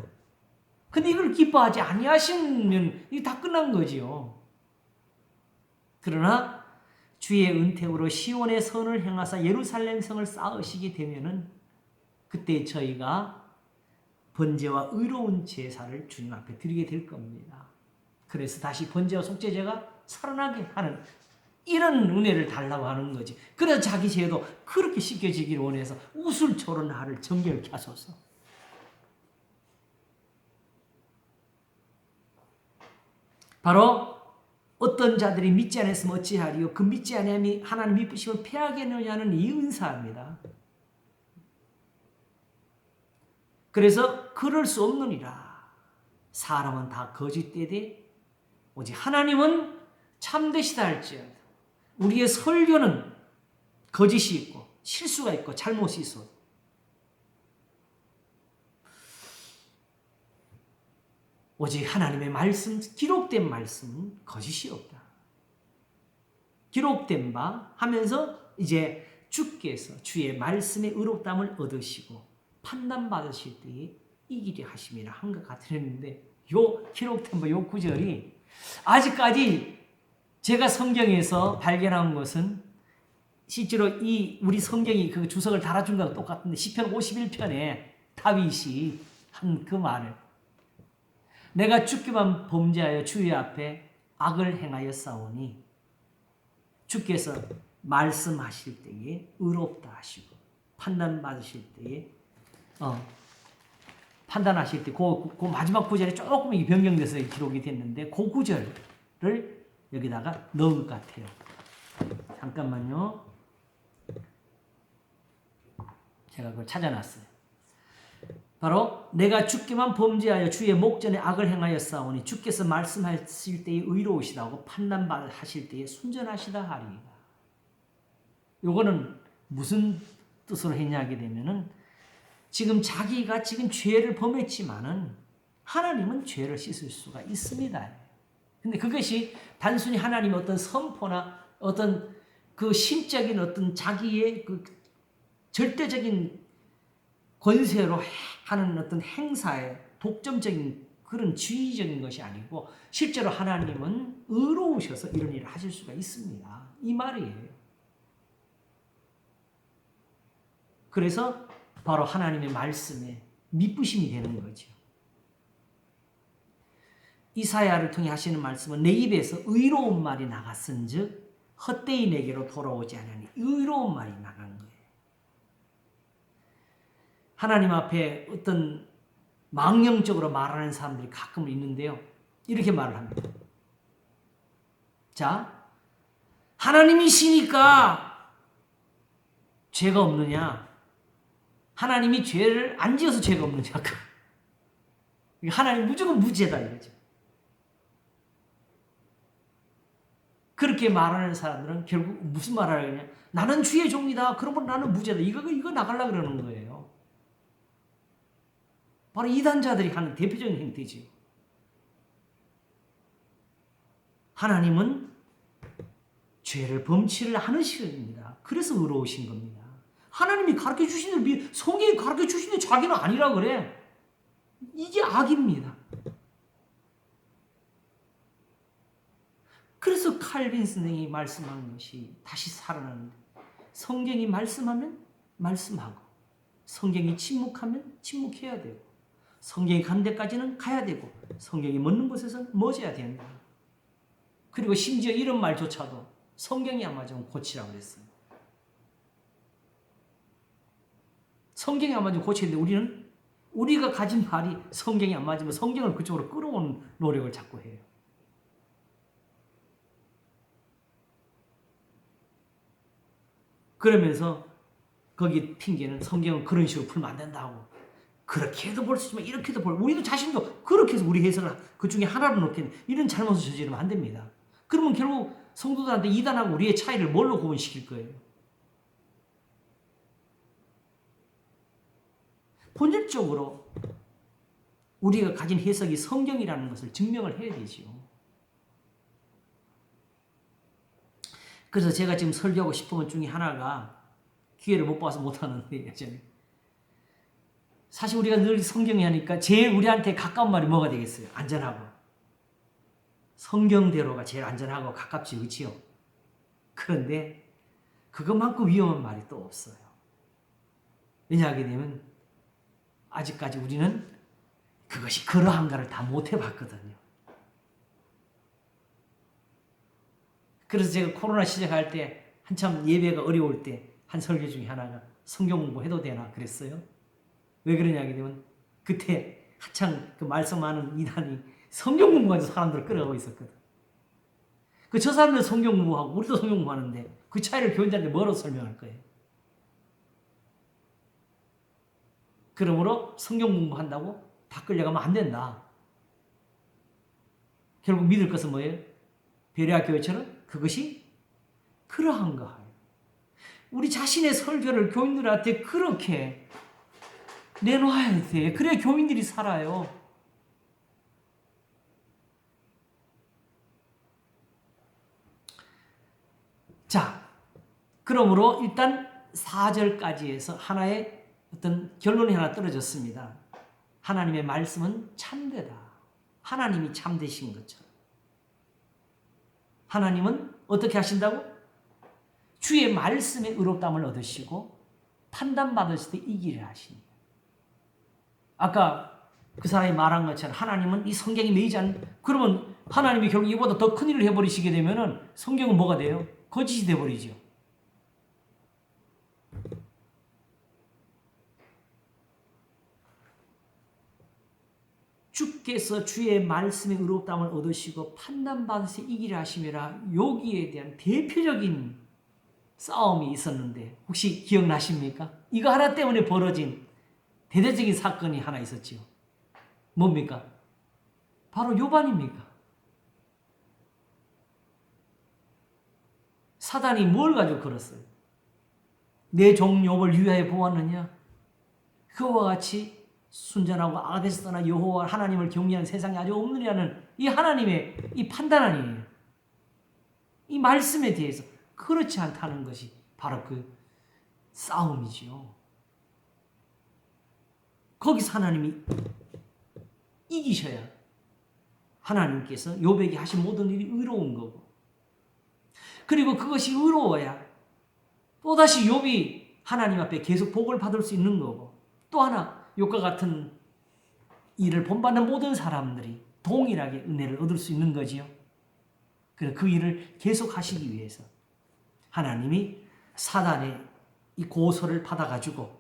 근데 이걸 기뻐하지 아니하시면 이게 다 끝난 거지요. 그러나 주의 은택으로 시온의 선을 행하사 예루살렘 성을 쌓으시게 되면은 그때 저희가 번제와 의로운 제사를 주님 앞에 드리게 될 겁니다. 그래서 다시 번제와 속죄제가 살아나게 하는 이런 은혜를 달라고 하는 거지. 그래서 자기 죄도 그렇게 씻겨지기를 원해서 우술초로 나를 정결케 하소서. 바로 어떤 자들이 믿지 않았으면 어찌하리요? 그 믿지 아니함이 하나님 미쁘심을 패하겠느냐는 이 은사입니다. 그래서 그럴 수 없느니라. 사람은 다 거짓되되 오직 하나님은 참되시다 할지어다. 우리의 설교는 거짓이 있고 실수가 있고 잘못이 있어. 오직 하나님의 말씀, 기록된 말씀은 거짓이 없다. 기록된 바 하면서 이제 주께서 주의 말씀의 의롭다함을 얻으시고 판단받으실 때에 이기리 하심이라 한 것 같았는데 요 기록된 바 요 구절이 아직까지 제가 성경에서 발견한 것은 실제로 이 우리 성경이 그 주석을 달아준 거랑 똑같은데 시편 51편에 다윗이 한 그 말을 내가 주께만 범죄하여 주의 앞에 악을 행하여 싸우니 주께서 말씀하실 때에 의롭다 하시고 판단받으실 때에 판단하실 때 그 마지막 구절에 조금 변경돼서 기록이 됐는데 그 구절을 여기다가 넣은 것 같아요. 잠깐만요. 제가 그걸 찾아놨어요. 바로 내가 주께만 범죄하여 주의 목전에 악을 행하여 싸우니 주께서 말씀하실 때에 의로우시다고 판단하실 때에 순전하시다 하리이다. 요거는 무슨 뜻으로 했냐 하게 되면은 지금 자기가 지금 죄를 범했지만은 하나님은 죄를 씻을 수가 있습니다. 근데 그것이 단순히 하나님의 어떤 선포나 어떤 그 신적인 어떤 자기의 그 절대적인 권세로 하는 어떤 행사의 독점적인 그런 주의적인 것이 아니고 실제로 하나님은 의로우셔서 이런 일을 하실 수가 있습니다. 이 말이에요. 그래서 바로 하나님의 말씀에 밑부심이 되는 거죠. 이사야를 통해 하시는 말씀은 내 입에서 의로운 말이 나갔은즉 헛되이 내게로 돌아오지 않으니 의로운 말이 나간 거예요. 하나님 앞에 어떤 망령적으로 말하는 사람들이 가끔 있는데요. 이렇게 말을 합니다. 자, 하나님이시니까 죄가 없느냐? 하나님이 죄를 안 지어서 죄가 없느냐? 하나님 무조건 무죄다 이거죠. 그렇게 말하는 사람들은 결국 무슨 말을 하느냐? 나는 주의 종이다. 그러면 나는 무죄다. 이거 나가려고 그러는 거예요. 바로 이단자들이 하는 대표적인 행태지요. 하나님은 죄를 범치를 않으십니다. 그래서 의로우신 겁니다. 하나님이 가르쳐 주시는 성경이 가르쳐 주시는 자기는 아니라 그래. 이게 악입니다. 그래서 칼빈 선생이 말씀한 것이 다시 살아나는데 성경이 말씀하면 말씀하고 성경이 침묵하면 침묵해야 되고 성경이 간 데까지는 가야 되고 성경이 멎는 곳에서는 멎어야 된다. 그리고 심지어 이런 말조차도 성경이 안 맞으면 고치라고 그랬어요. 성경이 안 맞으면 고쳐야 되는데 우리가 가진 말이 성경이 안 맞으면 성경을 그쪽으로 끌어오는 노력을 자꾸 해요. 그러면서 거기 핑계는 성경은 그런 식으로 풀면 안 된다고. 그렇게 해도 볼 수 있지만 이렇게도 우리도 자신도 그렇게 해서 우리 해석을 그 중에 하나로 놓겠네. 이런 잘못을 저지르면 안 됩니다. 그러면 결국 성도들한테 이단하고 우리의 차이를 뭘로 구분시킬 거예요? 본질적으로 우리가 가진 해석이 성경이라는 것을 증명을 해야 되지요. 그래서 제가 지금 설교하고 싶은 것 중에 하나가 기회를 못 봐서 못하는데 사실 우리가 늘 성경이 하니까 제일 우리한테 가까운 말이 뭐가 되겠어요? 안전하고. 성경대로가 제일 안전하고 가깝지, 그렇지요? 그런데 그것만큼 위험한 말이 또 없어요. 왜냐하게 되면 아직까지 우리는 그것이 그러한가를 다 못 해봤거든요. 그래서 제가 코로나 시작할 때 한참 예배가 어려울 때 한 설교 중에 하나가 성경 공부해도 되나 그랬어요. 왜 그러냐게 되면 그때 한창 그 말씀하는 이단이 성경 공부하면서 사람들을 끌어가고 있었거든. 저 사람들 성경 공부하고 우리도 성경 공부하는데 그 차이를 교인들한테 뭐로 설명할 거예요? 그러므로 성경 공부한다고 다 끌려가면 안 된다. 결국 믿을 것은 뭐예요? 베레아 교회처럼 그것이 그러한가. 우리 자신의 설교를 교인들한테 그렇게 내놓아야 돼. 그래야 교인들이 살아요. 자, 그러므로 일단 4절까지 해서 하나의 어떤 결론이 하나 떨어졌습니다. 하나님의 말씀은 참되다. 하나님이 참되신 것처럼. 하나님은 어떻게 하신다고? 주의 말씀에 의롭다함을 얻으시고 판단받으실 때 이기를 하십니다. 아까 그 사람이 말한 것처럼 하나님은 이 성경이 매이지 않는, 그러면 하나님이 결국 이보다 더 큰 일을 해버리시게 되면은 성경은 뭐가 돼요? 거짓이 돼버리죠. 주께서 주의 말씀에 의롭다함을 얻으시고 판단받으시 이기를 하심이라. 여기에 대한 대표적인 싸움이 있었는데 혹시 기억나십니까? 이거 하나 때문에 벌어진 대대적인 사건이 하나 있었지요. 뭡니까? 바로 욥안입니까? 사단이 뭘 가지고 걸었어요? 내 종 욥을 위하여 보았느냐? 그와 같이 순전하고 악에서 떠나 여호와 하나님을 경외하는 세상에 아주 없느냐는 이 하나님의 이 판단 아니에요. 이 말씀에 대해서 그렇지 않다는 것이 바로 그 싸움이지요. 거기서 하나님이 이기셔야 하나님께서 욥에게 하신 모든 일이 의로운 거고, 그리고 그것이 의로워야 또다시 욥이 하나님 앞에 계속 복을 받을 수 있는 거고, 또 하나 욥과 같은 일을 본받는 모든 사람들이 동일하게 은혜를 얻을 수 있는 거지요. 그 일을 계속 하시기 위해서 하나님이 사단의 이 고소를 받아가지고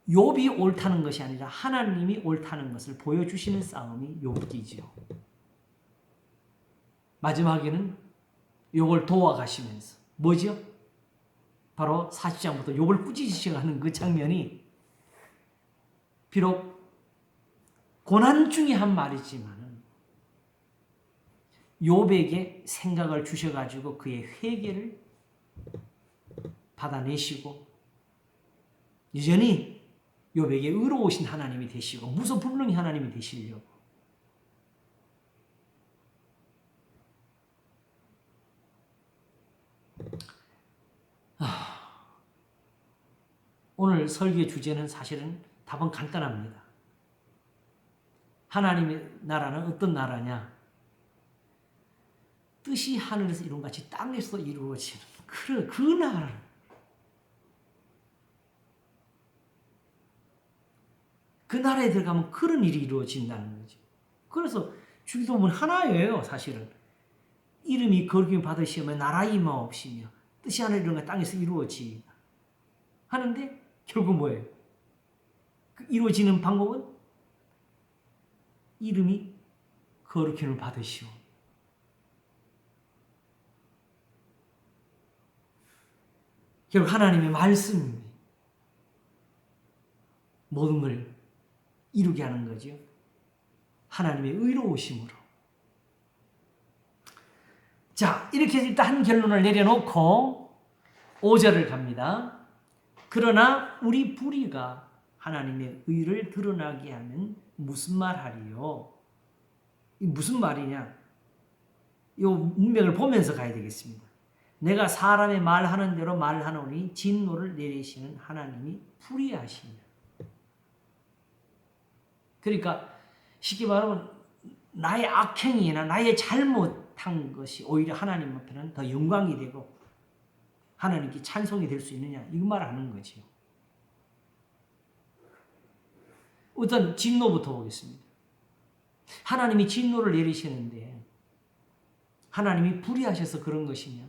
욥이 옳다는 것이 아니라 하나님이 옳다는 것을 보여주시는 싸움이 욥기지요. 마지막에는 욥을 도와가시면서 뭐죠? 바로 40장부터 욥을 꾸짖으셔가는 그 장면이 비록 고난 중에 한 말이지만 욥에게 생각을 주셔가지고 그의 회개를 받아내시고 여전히 욥에게 의로우신 하나님이 되시고 무소불능히 하나님이 되시려고 오늘 설교의 주제는 사실은 답은 간단합니다. 하나님의 나라는 어떤 나라냐? 뜻이 하늘에서 이룬 같이 땅에서 이루어지는 그 나라를 그 나라에 들어가면 그런 일이 이루어진다는 거죠. 그래서 주기도문 하나예요, 사실은. 이름이 거룩히 받으시며 나라 임하옵시며 뜻이 하늘에 이룬 것 땅에서 이루어지이다 하는데 결국 뭐예요? 그 이루어지는 방법은 이름이 거룩힘을 받으시오. 결국 하나님의 말씀이 모든 걸 이루게 하는 거죠. 하나님의 의로우심으로. 자, 이렇게 일단 한 결론을 내려놓고 5절을 갑니다. 그러나 우리 불의가 하나님의 의를 드러나게 하면 무슨 말하리요? 이 무슨 말이냐? 이 문맥을 보면서 가야 되겠습니다. 내가 사람의 말하는 대로 말하노니 진노를 내리시는 하나님이 불의하시냐. 그러니까 쉽게 말하면 나의 악행이나 나의 잘못한 것이 오히려 하나님 앞에는 더 영광이 되고 하나님께 찬송이 될 수 있느냐 이거 말하는 거죠. 우선 진노부터 보겠습니다. 하나님이 진노를 내리시는데 하나님이 불의하셔서 그런 것이냐?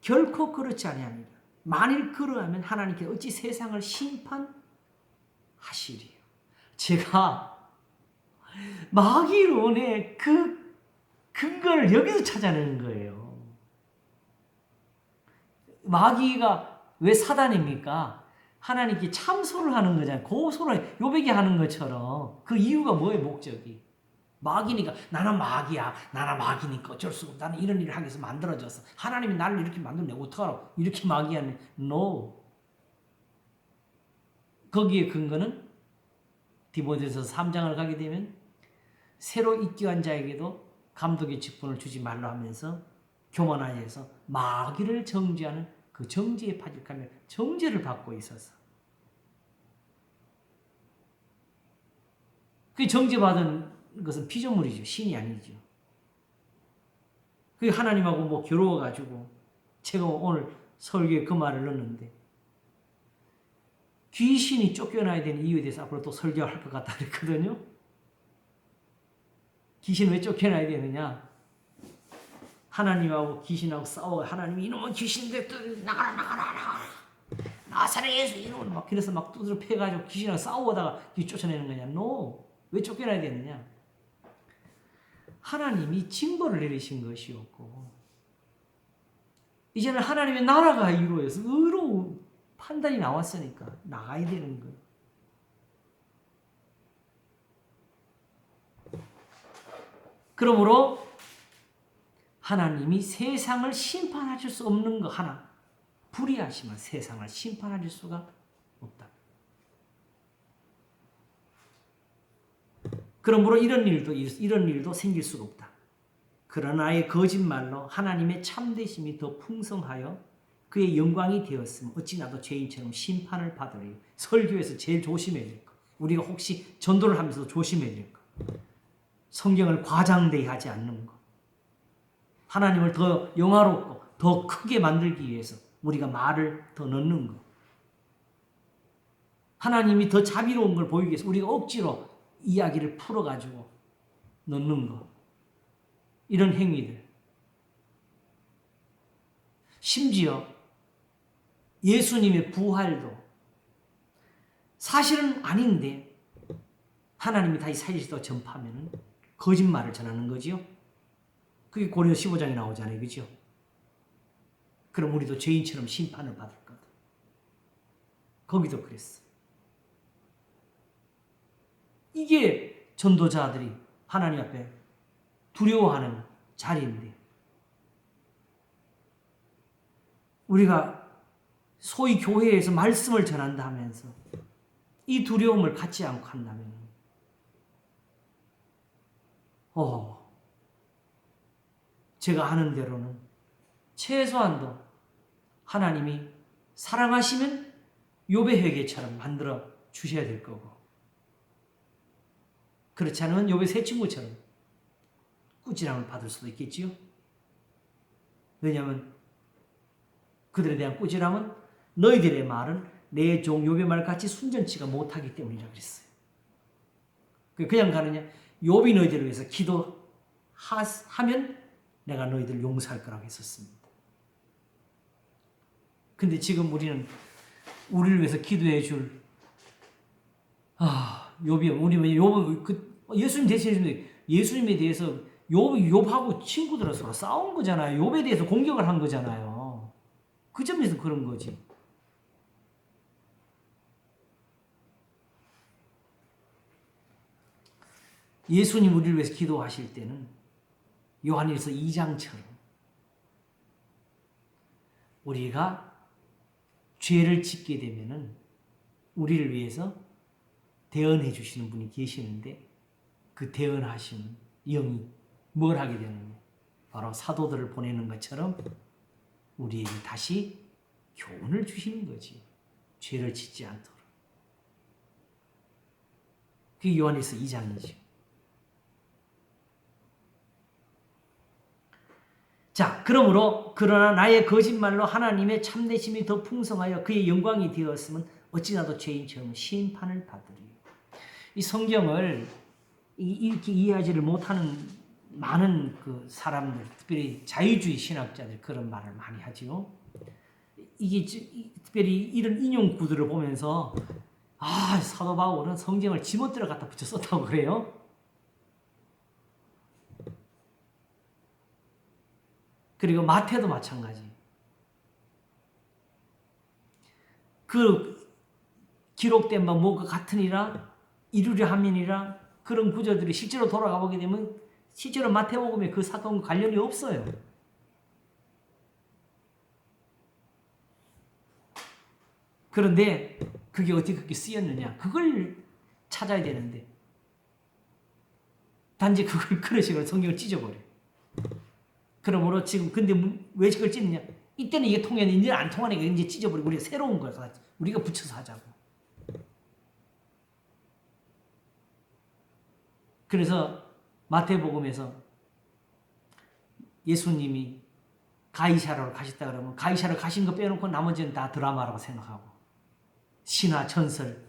결코 그렇지 아니합니다. 만일 그러하면 하나님께서 어찌 세상을 심판하시리요? 제가 마귀론의 그 근거를 여기서 찾아내는 거예요. 마귀가 왜 사단입니까? 하나님께 참소를 하는 거잖아요. 고소를 욥에게 하는 것처럼. 그 이유가 뭐예요? 목적이. 마귀니까 나는 마귀야. 나는 마귀니까 어쩔 수 없어. 나는 이런 일을 하기 위해서 만들어졌어. 하나님이 나를 이렇게 만들면 내가 어떡하라고. 이렇게 마귀하면 No. 거기에 근거는 디모데서 3장을 가게 되면 새로 입교한 자에게도 감독의 직분을 주지 말라 하면서 교만하여서 마귀를 정죄하는 그 정죄에 파직하며 정죄를 받고 있어서 그 정죄받은 것은 피조물이죠. 신이 아니죠. 그 하나님하고 뭐 겨루어가지고 제가 오늘 설교에 그 말을 넣었는데 귀신이 쫓겨나야 되는 이유에 대해서 앞으로 또 설교할 것 같다 그랬거든요. 귀신 왜 쫓겨나야 되느냐? 하나님하고 귀신하고 싸워. 하나님이 이놈은 귀신인데 나가라. 나사렛 예수 이놈은 막 그래서 막 두드려 패가지고 귀신하고 싸우다가 쫓아내는 거냐? No. 왜 쫓겨나야 되느냐? 하나님이 징벌을 내리신 것이었고 이제는 하나님의 나라가 이루어져서 의로운 판단이 나왔으니까 나가야 되는 거예요. 그러므로 하나님이 세상을 심판하실 수 없는 거 하나 불의하시면 세상을 심판하실 수가 없다. 그러므로 이런 일도 생길 수가 없다. 그러나 나의 거짓말로 하나님의 참되심이 더 풍성하여 그의 영광이 되었으면 어찌 나도 죄인처럼 심판을 받으리요. 설교에서 제일 조심해야 될 것. 우리가 혹시 전도를 하면서도 조심해야 될 것. 성경을 과장되게 하지 않는 것. 하나님을 더 영화롭고 더 크게 만들기 위해서 우리가 말을 더 넣는 거. 하나님이 더 자비로운 걸 보이기 위해서 우리가 억지로 이야기를 풀어가지고 넣는 거. 이런 행위들. 심지어 예수님의 부활도 사실은 아닌데 하나님이 다시 살리시다고 전파하면 거짓말을 전하는 거지요. 그게 고린도서 15장에 나오잖아요. 그죠? 그럼 우리도 죄인처럼 심판을 받을 거다. 거기도 그랬어. 이게 전도자들이 하나님 앞에 두려워하는 자리인데 우리가 소위 교회에서 말씀을 전한다 하면서 이 두려움을 갖지 않고 한다면 제가 아는 대로는 최소한도 하나님이 사랑하시면 욥의 회개처럼 만들어 주셔야 될 거고 그렇지 않으면 욥의 세 친구처럼 꾸지람을 받을 수도 있겠지요. 왜냐하면 그들에 대한 꾸지람은 너희들의 말은 내 종 욥의 말같이 순전치가 못하기 때문이라 그랬어요. 그냥 가느냐? 욥이 너희들을 위해서 기도하면 내가 너희들을 용서할 거라고 했었습니다. 근데 지금 우리는 우리를 위해서 기도해 줄 욥이 예수님 대신에 예수님에 대해서 욥하고 친구들은 서로 싸운 거잖아요. 욥에 대해서 공격을 한 거잖아요. 그 점에서 그런 거지. 예수님 우리를 위해서 기도하실 때는 요한일서 2장처럼 우리가 죄를 짓게 되면은 우리를 위해서 대언해 주시는 분이 계시는데 그 대언하신 영이 뭘 하게 되느냐? 바로 사도들을 보내는 것처럼 우리에게 다시 교훈을 주시는 거지. 죄를 짓지 않도록. 그게 요한일서 2장이죠. 자, 그러나 나의 거짓말로 하나님의 참되심이 더 풍성하여 그의 영광이 되었으면 어찌나도 죄인처럼 심판을 받으리요. 이 성경을 이렇게 이해하지를 못하는 많은 그 사람들, 특별히 자유주의 신학자들 그런 말을 많이 하지요. 이게 특별히 이런 인용 구들을 보면서 사도 바울은 성경을 지멋대로 갖다 붙여 썼다고 그래요. 그리고 마태도 마찬가지. 그 기록된 바 뭐가 같으니라 이루려 함이니라 그런 구절들이 실제로 돌아가 보게 되면 실제로 마태복음에 그 사건과 관련이 없어요. 그런데 그게 어떻게 그렇게 쓰였느냐? 그걸 찾아야 되는데 단지 그런 식으로 성경을 찢어버려. 그러므로 지금 근데 왜 그걸 찢느냐? 이때는 이게 통했는데 이제 안 통하니까 이제 찢어버리고 우리가 새로운 걸 우리가 붙여서 하자고. 그래서 마태복음에서 예수님이 가이사라로 가셨다 그러면 가이사라 가신 거 빼놓고 나머지는 다 드라마라고 생각하고 신화, 전설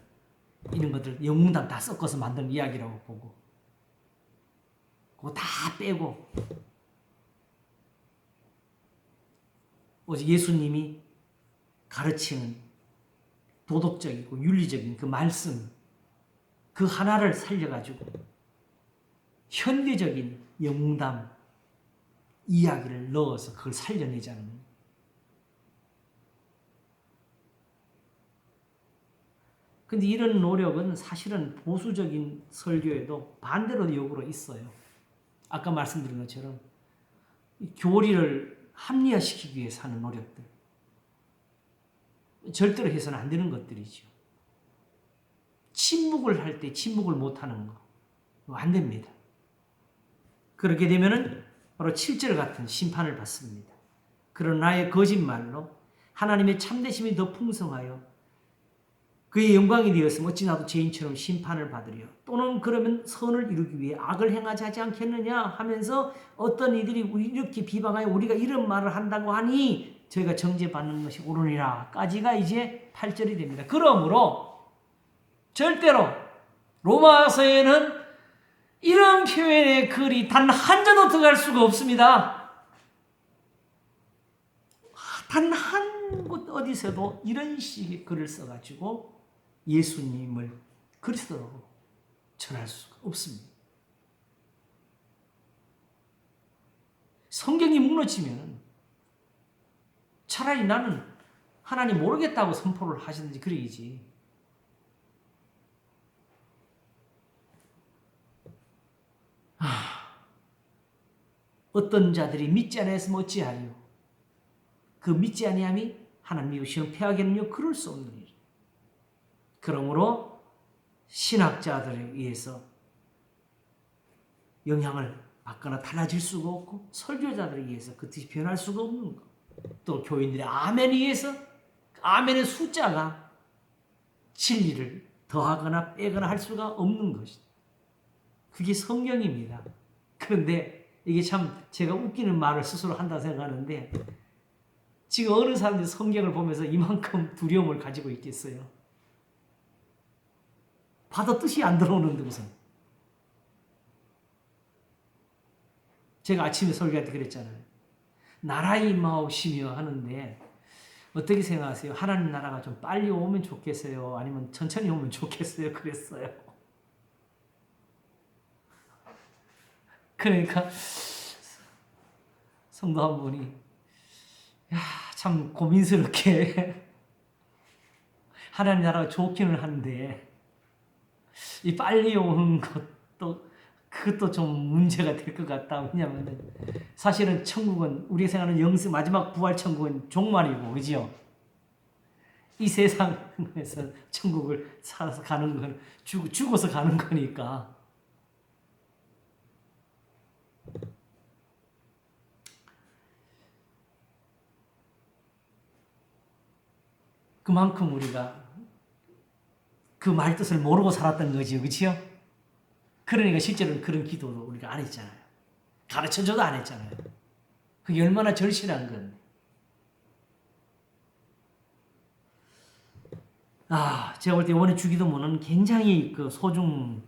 이런 것들 영웅담 다 섞어서 만든 이야기라고 보고 그거 다 빼고 오직 예수님이 가르치는 도덕적이고 윤리적인 그 말씀 그 하나를 살려가지고 현대적인 영웅담 이야기를 넣어서 그걸 살려내자는. 근데 이런 노력은 사실은 보수적인 설교에도 반대로 역으로 있어요. 아까 말씀드린 것처럼 교리를 합리화시키기 위해서 하는 노력들. 절대로 해서는 안 되는 것들이죠. 침묵을 할 때 침묵을 못하는 거. 안 됩니다. 그렇게 되면은 바로 7절 같은 심판을 받습니다. 그런 나의 거짓말로 하나님의 참되심이 더 풍성하여 그의 영광이 되었으면 어찌 나도 죄인처럼 심판을 받으려. 또는 그러면 선을 이루기 위해 악을 행하지 하지 않겠느냐 하면서 어떤 이들이 이렇게 비방하여 우리가 이런 말을 한다고 하니 저희가 정죄받는 것이 옳으니라 까지가 이제 8절이 됩니다. 그러므로 절대로 로마서에는 이런 표현의 글이 단 한 자도 들어갈 수가 없습니다. 단 한 곳 어디서도 이런 식의 글을 써가지고 예수님을 그리스도로 전할 수가 없습니다. 성경이 무너지면 차라리 나는 하나님 모르겠다고 선포를 하시든지 그러이지. 어떤 자들이 믿지 아니하였으면 어찌하리요. 그 믿지 아니함이 하나님의 시험 패하겠느냐. 그럴 수 없는 일. 그러므로 신학자들에 의해서 영향을 받거나 달라질 수가 없고 설교자들에 의해서 그 뜻이 변할 수가 없는 것. 또 교인들의 아멘에 의해서 아멘의 숫자가 진리를 더하거나 빼거나 할 수가 없는 것이다. 그게 성경입니다. 그런데 이게 참 제가 웃기는 말을 스스로 한다고 생각하는데 지금 어느 사람들이 성경을 보면서 이만큼 두려움을 가지고 있겠어요? 봐도 뜻이 안 들어오는데 무슨. 제가 아침에 설교할 때 그랬잖아요. 나라의 임하옵시며 하는데 어떻게 생각하세요? 하나님 나라가 좀 빨리 오면 좋겠어요? 아니면 천천히 오면 좋겠어요? 그랬어요. 그러니까 성도 한 분이 참 고민스럽게 하나님 나라가 좋기는 한데 이 빨리 오는 것도 그것도 좀 문제가 될 것 같다. 왜냐하면 사실은 천국은 우리가 생각하는 영생 마지막 부활 천국은 종말이고, 그죠? 이 세상에서 천국을 살아서 가는 건 죽어서 가는 거니까. 그만큼 우리가 그 말뜻을 모르고 살았던 거지요, 그렇죠? 그러니까 실제로는 그런 기도도 우리가 안 했잖아요. 가르쳐줘도 안 했잖아요. 그게 얼마나 절실한 건데. 제가 볼 때 이번에 주기도문은 굉장히 그 소중한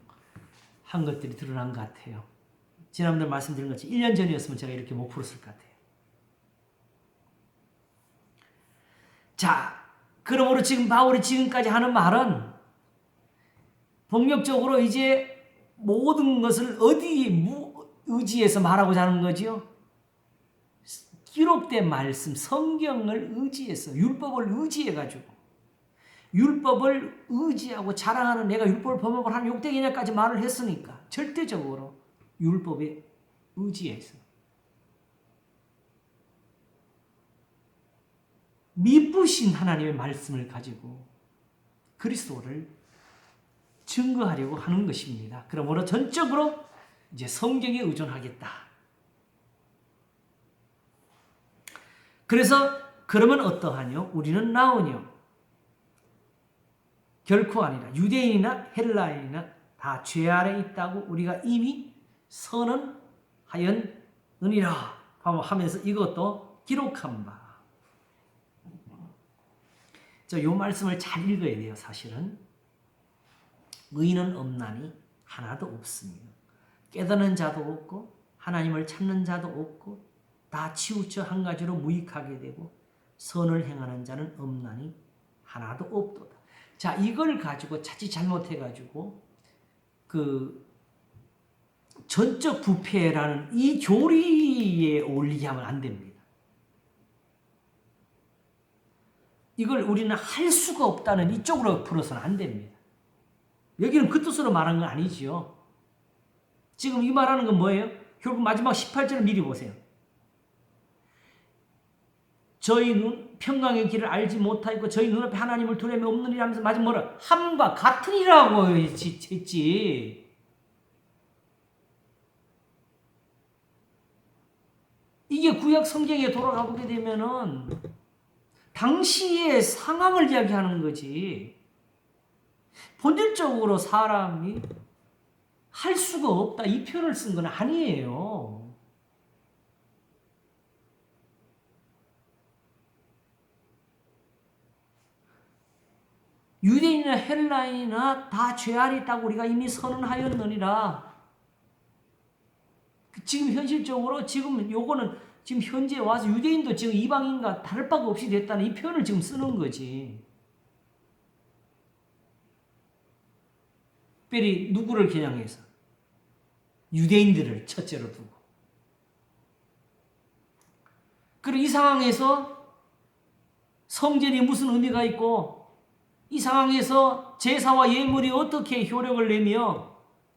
것들이 드러난 것 같아요. 지난번에 말씀드린 것처럼 1년 전이었으면 제가 이렇게 못 풀었을 것 같아요. 자, 그러므로 지금 바울이 지금까지 하는 말은 본격적으로 이제 모든 것을 어디에 의지해서 말하고자 하는 거지요? 기록된 말씀, 성경을 의지해서, 율법을 의지해가지고, 율법을 의지하고 자랑하는 내가 율법을 범하고 하는 욕되기냐까지 말을 했으니까, 절대적으로 율법에 의지해서. 미쁘신 하나님의 말씀을 가지고 그리스도를 증거하려고 하는 것입니다. 그러므로 전적으로 이제 성경에 의존하겠다. 그래서 그러면 어떠하뇨? 우리는 나오뇨? 결코 아니라 유대인이나 헬라인이나 다 죄 아래 있다고 우리가 이미 선언하였느니라 하면서 이것도 기록한 바. 이 말씀을 잘 읽어야 돼요. 사실은 의인은 없나니 하나도 없으며 깨닫는 자도 없고 하나님을 찾는 자도 없고 다 치우쳐 한 가지로 무익하게 되고 선을 행하는 자는 없나니 하나도 없도다. 자, 이걸 가지고 자칫 잘못해가지고 그 전적 부패라는 이 교리에 어울리게 하면 안 됩니다. 이걸 우리는 할 수가 없다는 이쪽으로 풀어서는 안 됩니다. 여기는 그 뜻으로 말한 건 아니지요. 지금 이 말하는 건 뭐예요? 결국 마지막 18절을 미리 보세요. 저희 평강의 길을 알지 못하고 저희 눈앞에 하나님을 두려움이 없느니라 하면서 마지막 뭐라? 함과 같으니라고 했지. 이게 구약 성경에 돌아가 보게 되면은 당시의 상황을 이야기하는 거지. 본질적으로 사람이 할 수가 없다 이 표현을 쓴 건 아니에요. 유대인이나 헬라인이나 다 죄아래 있다고 우리가 이미 선언하였느니라. 지금 현실적으로 지금 요거는 지금 현재 와서 유대인도 지금 이방인과 다를 바가 없이 됐다는 이 표현을 지금 쓰는 거지. 특별히 누구를 겨냥해서? 유대인들을 첫째로 두고. 그리고 이 상황에서 성전이 무슨 의미가 있고 이 상황에서 제사와 예물이 어떻게 효력을 내며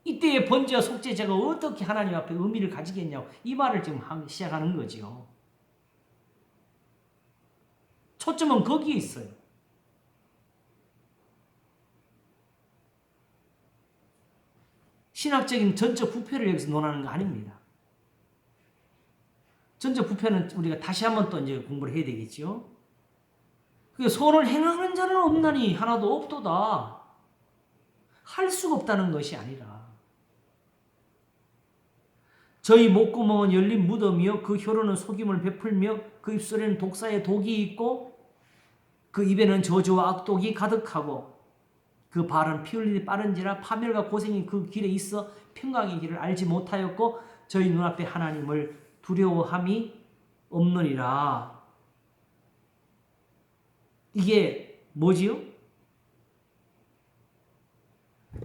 이때의 번제와 속죄제가 어떻게 하나님 앞에 의미를 가지겠냐고 이 말을 지금 시작하는 거죠. 초점은 거기에 있어요. 신학적인 전적 부패를 여기서 논하는 거 아닙니다. 전적 부패는 우리가 다시 한번 또 이제 공부를 해야 되겠죠. 선을 행하는 자는 없나니 하나도 없도다. 할 수가 없다는 것이 아니라 저희 목구멍은 열린 무덤이요 그 혀로는 속임을 베풀며 그 입술에는 독사의 독이 있고 그 입에는 저주와 악독이 가득하고 그 발은 피 흘리니 빠른지라 파멸과 고생이 그 길에 있어 평강의 길을 알지 못하였고 저희 눈앞에 하나님을 두려워함이 없느니라. 이게 뭐지요?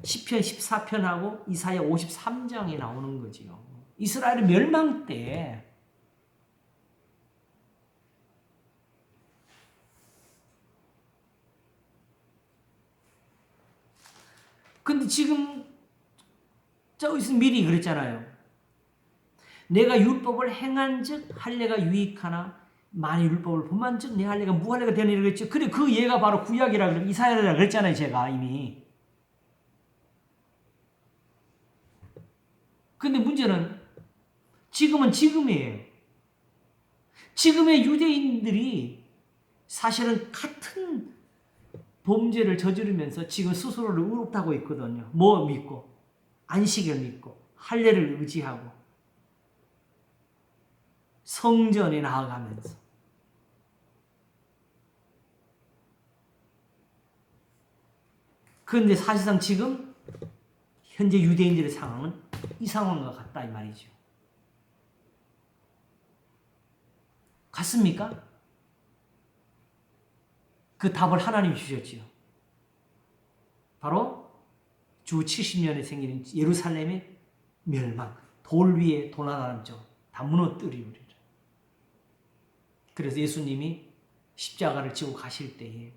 시편 14편하고 이사야 53장에 나오는 거지요. 이스라엘 멸망 때 근데 지금 저기서 미리 그랬잖아요. 내가 율법을 행한즉 할례가 유익하나 만일 율법을 범한즉 내 할례가 무할례가 되느니라 그랬죠. 그래 그 예가 바로 구약이라 그래 이사야라 그랬잖아요. 제가 이미. 근데 문제는 지금은 지금이에요. 지금의 유대인들이 사실은 같은 범죄를 저지르면서 지금 스스로를 의롭다고 있거든요. 뭐 믿고 안식을 믿고 할례를 의지하고 성전에 나아가면서 그런데 사실상 지금 현재 유대인들의 상황은 이 상황과 같다 이 말이죠. 같습니까? 그 답을 하나님이 주셨지요. 바로 주 70년에 생기는 예루살렘의 멸망, 돌 위에 도난하는 다 무너뜨리리라. 그래서 예수님이 십자가를 지고 가실 때에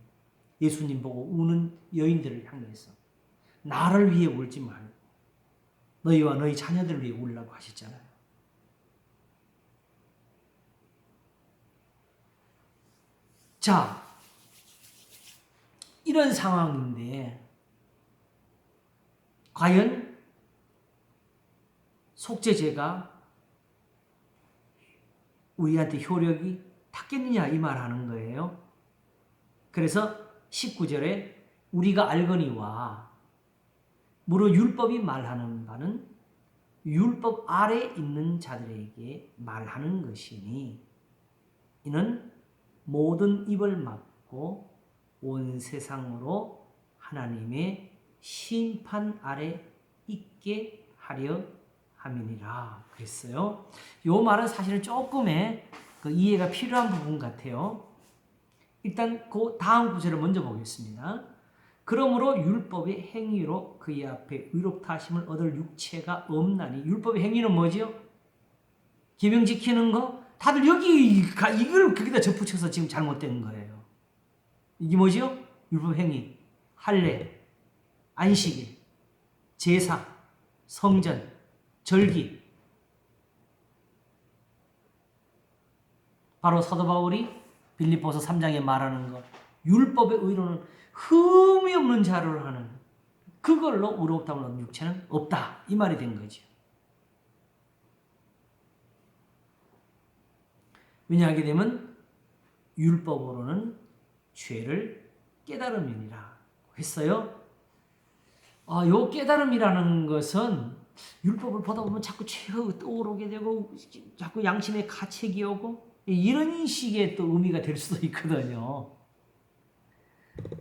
예수님 보고 우는 여인들을 향해서 나를 위해 울지 말고 너희와 너희 자녀들을 위해 울라고 하셨잖아요. 자, 이런 상황인데 과연 속죄제가 우리한테 효력이 닿겠느냐 이 말하는 거예요. 그래서 19절에 우리가 알거니와 무릇 율법이 말하는 바는 율법 아래 있는 자들에게 말하는 것이니 이는 모든 입을 막고 온 세상으로 하나님의 심판 아래 있게 하려 함이니라 그랬어요. 이 말은 사실은 조금의 그 이해가 필요한 부분 같아요. 일단 그 다음 구절을 먼저 보겠습니다. 그러므로 율법의 행위로 그의 앞에 의롭다 하심을 얻을 육체가 없나니 율법의 행위는 뭐죠? 계명 지키는 거? 다들 여기 이걸 거기다 접붙여서 지금 잘못된 거예요. 이게 뭐죠? 율법 행위, 할례, 안식일, 제사, 성전, 절기. 바로 사도 바울이 빌립보서 3장에 말하는 것. 율법의 의로는 흠이 없는 자를 하는 그걸로 의롭다함을 얻는 육체는 없다. 이 말이 된 거죠. 왜냐하게 되면 율법으로는 죄를 깨달음이니라 했어요. 요 깨달음이라는 것은 율법을 보다 보면 자꾸 죄가 떠오르게 되고 자꾸 양심에 가책이 오고 이런 식의 또 의미가 될 수도 있거든요.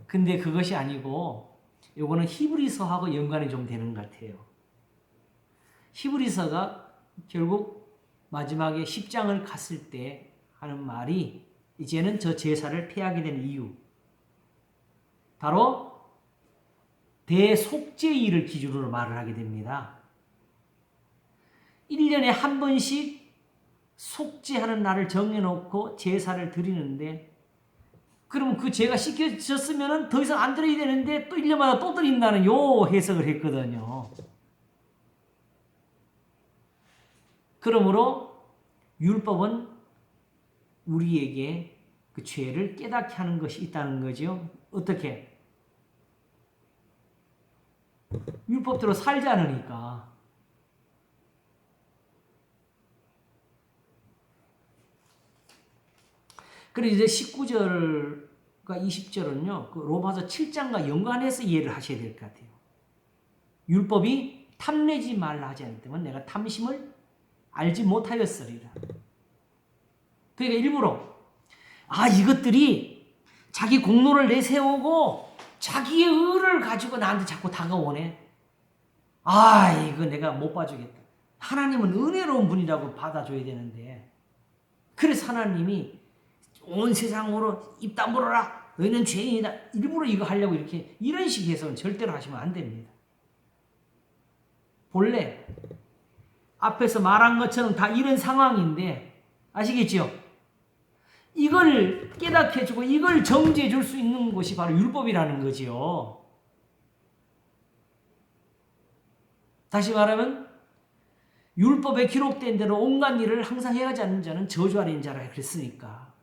근데 그것이 아니고 요거는 히브리서하고 연관이 좀 되는 것 같아요. 히브리서가 결국 마지막에 10장을 갔을 때 하는 말이 이제는 저 제사를 폐하게 된 이유, 바로 대속죄일을 기준으로 말을 하게 됩니다. 1년에 한 번씩 속죄하는 날을 정해놓고 제사를 드리는데, 그러면 그 죄가 씻겨졌으면 더 이상 안 드려야 되는데 또 1년마다 또 드린다는 요 해석을 했거든요. 그러므로 율법은 우리에게 그 죄를 깨닫게 하는 것이 있다는 거죠. 어떻게? 율법대로 살지 않으니까. 그리고 이제 19절과 20절은요, 그 로마서 7장과 연관해서 이해를 하셔야 될 것 같아요. 율법이 탐내지 말라 하지 않기 때문에 내가 탐심을 알지 못하였으리라. 그러니까 일부러, 이것들이 자기 공로를 내세우고 자기의 의를 가지고 나한테 자꾸 다가오네. 이거 내가 못 봐주겠다. 하나님은 은혜로운 분이라고 받아줘야 되는데, 그래서 하나님이 온 세상으로 입 다물어라. 너희는 죄인이다. 일부러 이거 하려고 이런 식의 해석은 절대로 하시면 안 됩니다. 본래 앞에서 말한 것처럼 다 이런 상황인데, 아시겠죠? 이걸 깨닫게 해주고 이걸 정지해 줄 수 있는 것이 바로 율법이라는 거지요. 다시 말하면 율법에 기록된 대로 온갖 일을 항상 해가지 않는 자는 저주 아래인 자라 그랬으니까.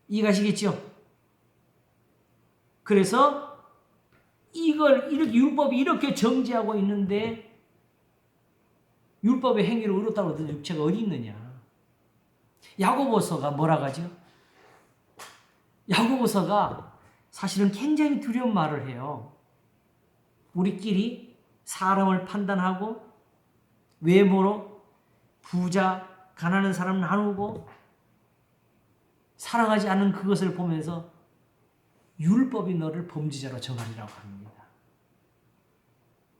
이해가시겠죠? 그래서 이걸 이렇게 율법이 이렇게 정지하고 있는데 율법의 행위로 의롭다고 하던 육체가 어디 있느냐? 야고보서가 뭐라 하죠? 야고보서가 사실은 굉장히 두려운 말을 해요. 우리끼리 사람을 판단하고 외모로 부자, 가난한 사람을 나누고 사랑하지 않는 그것을 보면서 율법이 너를 범죄자로 정하리라고 합니다.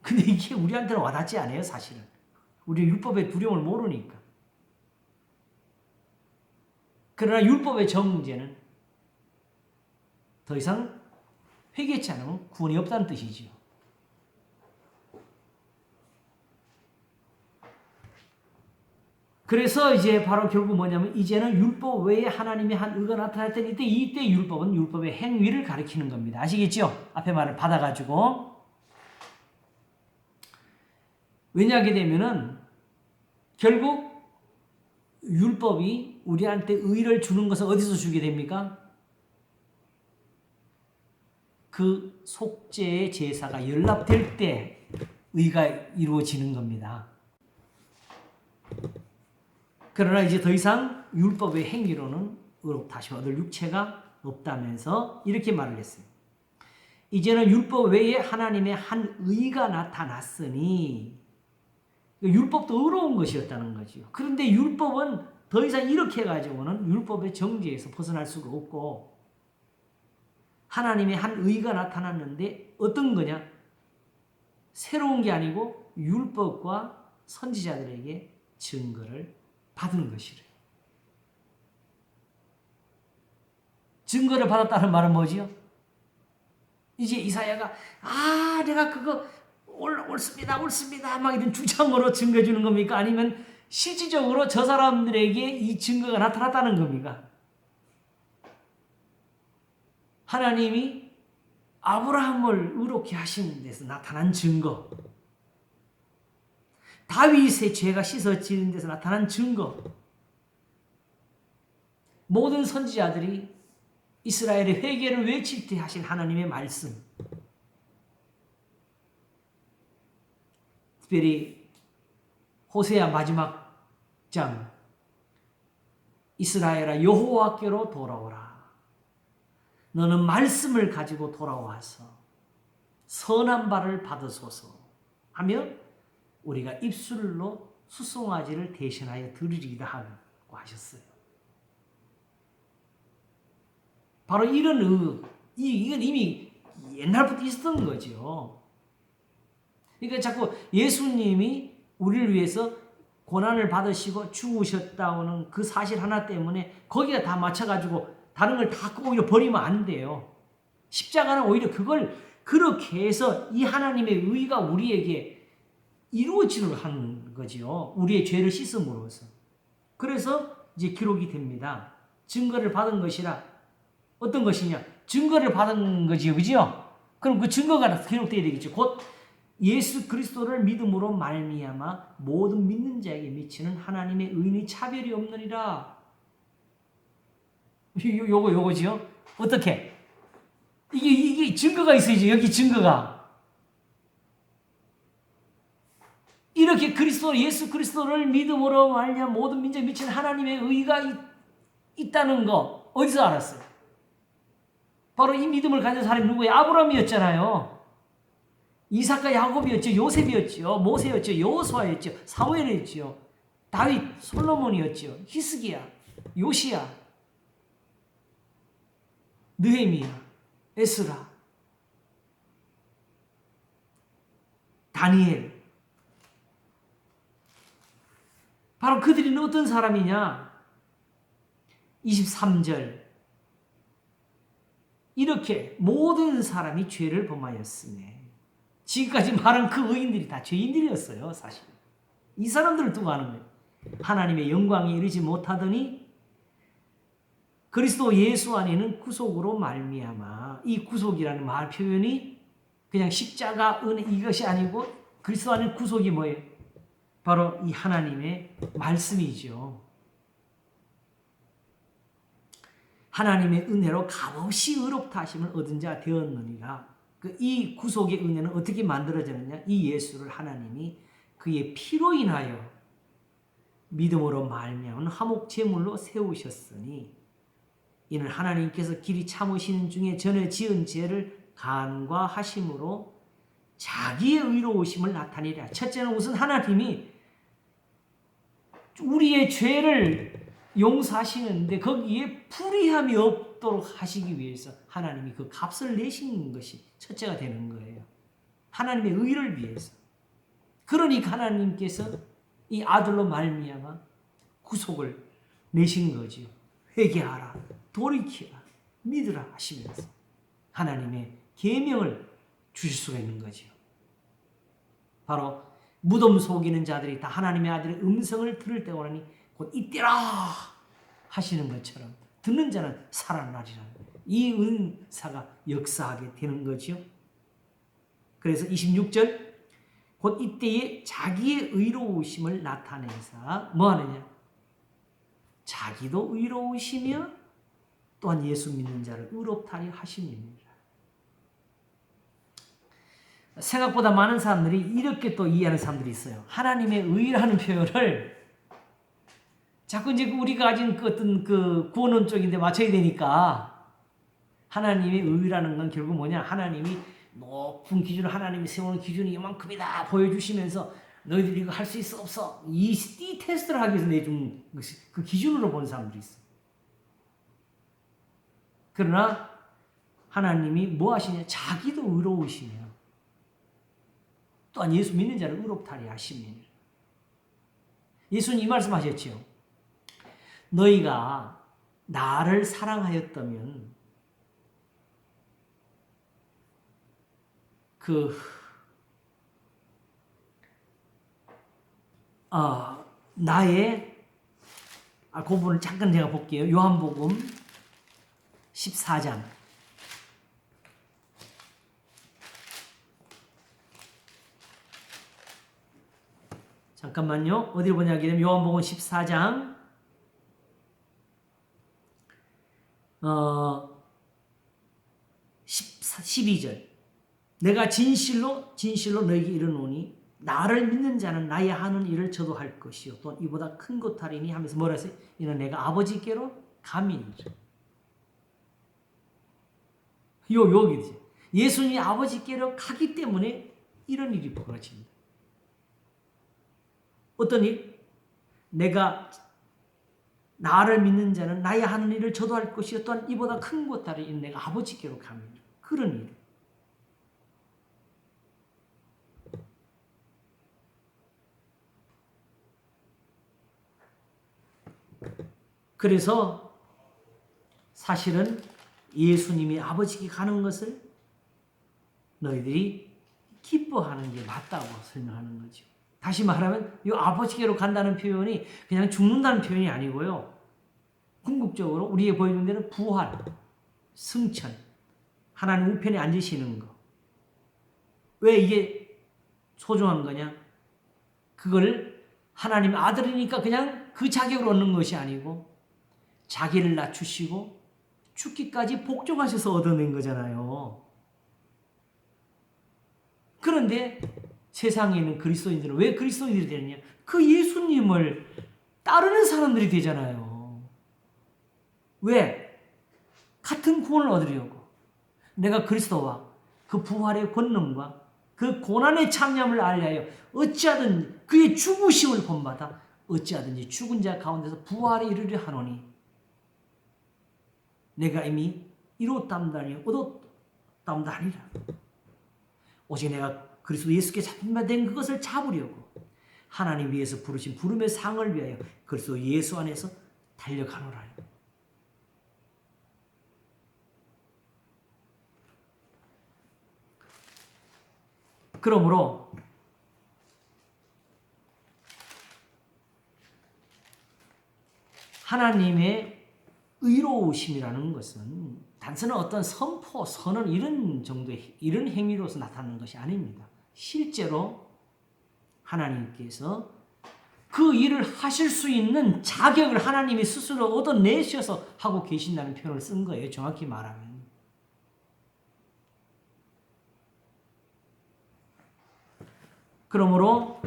근데 이게 우리한테는 와닿지 않아요, 사실은. 우리 율법의 두려움을 모르니까. 그러나 율법의 정죄는 더 이상 회개치 않으면 구원이 없다는 뜻이죠. 그래서 이제 바로 결국 뭐냐면 이제는 율법 외에 하나님의 한 의가 나타날 때 이때 율법은 율법의 행위를 가리키는 겁니다. 아시겠죠? 앞에 말을 받아가지고. 왜냐하게 되면은 결국 율법이 우리한테 의를 주는 것은 어디서 주게 됩니까? 그 속죄의 제사가 연락될 때 의가 이루어지는 겁니다. 그러나 이제 더 이상 율법의 행위로는 의롭다 하시고 얻을 육체가 없다면서 이렇게 말을 했어요. 이제는 율법 외에 하나님의 한 의가 나타났으니, 율법도 의로운 것이었다는 거죠. 그런데 율법은 더 이상 이렇게 해가지고는 율법의 정죄에서 벗어날 수가 없고, 하나님의 한 의가 나타났는데 어떤 거냐? 새로운 게 아니고 율법과 선지자들에게 증거를 받은 것이래요. 증거를 받았다는 말은 뭐지요? 이제 이사야가 내가 그거 옳습니다 막 이런 주장으로 증거 주는 겁니까? 아니면 실질적으로 저 사람들에게 이 증거가 나타났다는 겁니까? 하나님이 아브라함을 의롭게 하신 데서 나타난 증거, 다윗의 죄가 씻어지는 데서 나타난 증거, 모든 선지자들이 이스라엘의 회개를 외칠 때 하신 하나님의 말씀, 특별히 호세아 마지막 장, 이스라엘아 여호와께로 돌아오라. 너는 말씀을 가지고 돌아와서 선한 발을 받으소서 하며 우리가 입술로 수송아지를 대신하여 드리리이다 하고 하셨어요. 바로 이런 이건 이미 옛날부터 있었던 거죠. 그러니까 자꾸 예수님이 우리를 위해서 고난을 받으시고 죽으셨다는 그 사실 하나 때문에 거기가 다 맞춰가지고 다른 걸 다 오히려 버리면 안 돼요. 십자가는 오히려 그걸 그렇게 해서 이 하나님의 의가 우리에게 이루어지도록 하는 거죠. 우리의 죄를 씻음으로써. 그래서 이제 기록이 됩니다. 증거를 받은 것이라. 어떤 것이냐? 증거를 받은 거지요. 그죠? 그럼 그 증거가 기록되어야 되겠죠. 곧 예수 그리스도를 믿음으로 말미암아 모든 믿는 자에게 미치는 하나님의 의인이 차별이 없느니라. 요거지요? 어떻게? 이게 증거가 있어야죠. 여기 증거가. 이렇게 예수 그리스도를 믿음으로 말미암아 모든 민족에 미치는 하나님의 의가 있다는 거 어디서 알았어요? 바로 이 믿음을 가진 사람이 누구예요? 아브라함이었잖아요. 이삭과 야곱이었죠. 요셉이었죠. 모세였죠. 여호수아였죠. 사무엘이었죠. 다윗, 솔로몬이었죠. 히스기야, 요시야, 느헤미야, 에스라, 다니엘. 바로 그들이 어떤 사람이냐? 23절. 이렇게 모든 사람이 죄를 범하였으며 지금까지 말한 그 의인들이 다 죄인들이었어요. 사실 이 사람들을 두고 하는 거예요. 하나님의 영광에 이르지 못하더니 그리스도 예수 안에는 구속으로 말미암아. 이 구속이라는 말 표현이 그냥 십자가 은혜 이것이 아니고 그리스도 안에 구속이 뭐예요? 바로 이 하나님의 말씀이죠. 하나님의 은혜로 값없이 의롭다 하심을 얻은 자 되었느니라. 이 구속의 은혜는 어떻게 만들어졌느냐? 이 예수를 하나님이 그의 피로 인하여 믿음으로 말미암은 화목 제물로 세우셨으니 이는 하나님께서 길이 참으시는 중에 전에 지은 죄를 간과하심으로 자기의 의로우심을 나타내리라. 첫째는 우선 하나님이 우리의 죄를 용서하시는데 거기에 불의함이 없도록 하시기 위해서 하나님이 그 값을 내신 것이 첫째가 되는 거예요. 하나님의 의를 위해서. 그러니까 하나님께서 이 아들로 말미암아 구속을 내신 거지요. 회개하라, 돌이키라, 믿으라 하시면서 하나님의 계명을 주실 수가 있는 거지요. 바로 무덤 속이는 자들이 다 하나님의 아들의 음성을 들을 때 오라니 곧 이때라 하시는 것처럼 듣는 자는 살아나리라. 이 은사가 역사하게 되는 거지요. 그래서 26절 곧 이때에 자기의 의로우심을 나타내사 뭐하느냐? 자기도 의로우시며 또한 예수 믿는 자를 의롭다니 하심이니라. 생각보다 많은 사람들이 이렇게 또 이해하는 사람들이 있어요. 하나님의 의라는 표현을 자꾸 이제 우리가 가진 그 어떤 그 구원론 쪽인데 맞춰야 되니까 하나님의 의라는 건 결국 뭐냐? 하나님이 높은 기준을 하나님이 세우는 기준이 이만큼이다 보여주시면서 너희들이 이거 할 수 있어 없어 이 테스트를 하기 위해서 내준 그 기준으로 보는 사람들이 있어. 그러나 하나님이 뭐 하시냐? 자기도 의로우시며 또한 예수 믿는 자를 의롭다리 하시며 예수님 이 말씀하셨죠. 너희가 나를 사랑하였다면 나의 그 부분을 잠깐 제가 볼게요. 요한복음 14장 잠깐만요. 어디를 보냐 하게 되면 요한복음 14장 12절 내가 진실로 너에게 이르노니 나를 믿는 자는 나의 하는 일을 저도 할 것이요 또 이보다 큰 것 하리니 하면서 뭐라 했어요? 이는 내가 아버지께로 감이니라. 여기지. 예수님이 아버지께로 가기 때문에 이런 일이 벌어집니다. 어떤 일? 내가 나를 믿는 자는 나의 하는 일을 저도 할 것이요 또한 이보다 큰 것들을 일 내가 아버지께로 갑니다. 그런 일. 그래서 사실은 예수님이 아버지께 가는 것을 너희들이 기뻐하는 게 맞다고 설명하는 거죠. 다시 말하면 이 아버지께로 간다는 표현이 그냥 죽는다는 표현이 아니고요. 궁극적으로 우리에게 보여주는 데는 부활, 승천, 하나님 우편에 앉으시는 거. 왜 이게 소중한 거냐? 그걸 하나님 아들이니까 그냥 그 자격을 얻는 것이 아니고 자기를 낮추시고 죽기까지 복종하셔서 얻어낸 거잖아요. 그런데 세상에 있는 그리스도인들은 왜 그리스도인들이 되느냐? 그 예수님을 따르는 사람들이 되잖아요. 왜? 같은 구원을 얻으려고. 내가 그리스도와 그 부활의 권능과 그 고난의 참념을 알려하여 어찌하든 그의 죽으심을 본받아 어찌하든지 죽은 자 가운데서 부활에 이르려 하노니 내가 이미 이뤘담다니 얻었담다니라. 오직 내가 그리스도 예수께 잡힌바된 그것을 잡으려고 하나님 위에서 부르신 부름의 상을 위하여 그리스도 예수 안에서 달려가노라. 그러므로 하나님의 의로우심이라는 것은 단순한 어떤 선포, 선언 이런 정도의 이런 행위로서 나타나는 것이 아닙니다. 실제로 하나님께서 그 일을 하실 수 있는 자격을 하나님이 스스로 얻어내셔서 하고 계신다는 표현을 쓴 거예요. 정확히 말하면. 그러므로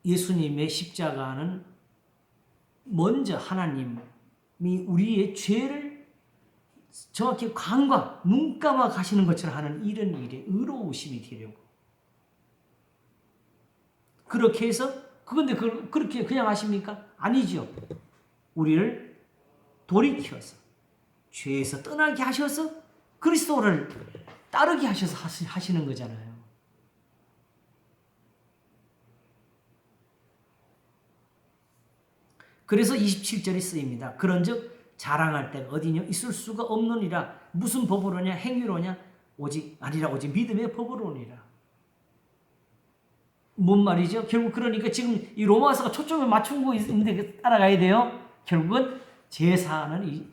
예수님의 십자가는 먼저 하나님이 우리의 죄를 정확히 간과 눈 감아 가시는 것처럼 하는 이런 일에 의로우심이 되려고. 그렇게 해서 그런데 그렇게 그냥 하십니까? 아니죠. 우리를 돌이켜서 죄에서 떠나게 하셔서 그리스도를 따르게 하셔서 하시는 거잖아요. 그래서 27절이 쓰입니다. 그런즉 자랑할 때가 어디냐? 있을 수가 없느니라. 무슨 법으로냐? 행위로냐? 오직 아니라 오직 믿음의 법으로니라. 뭔 말이죠? 결국 그러니까 지금 이 로마서가 초점을 맞춘 거 있는데 따라가야 돼요. 결국은 제단은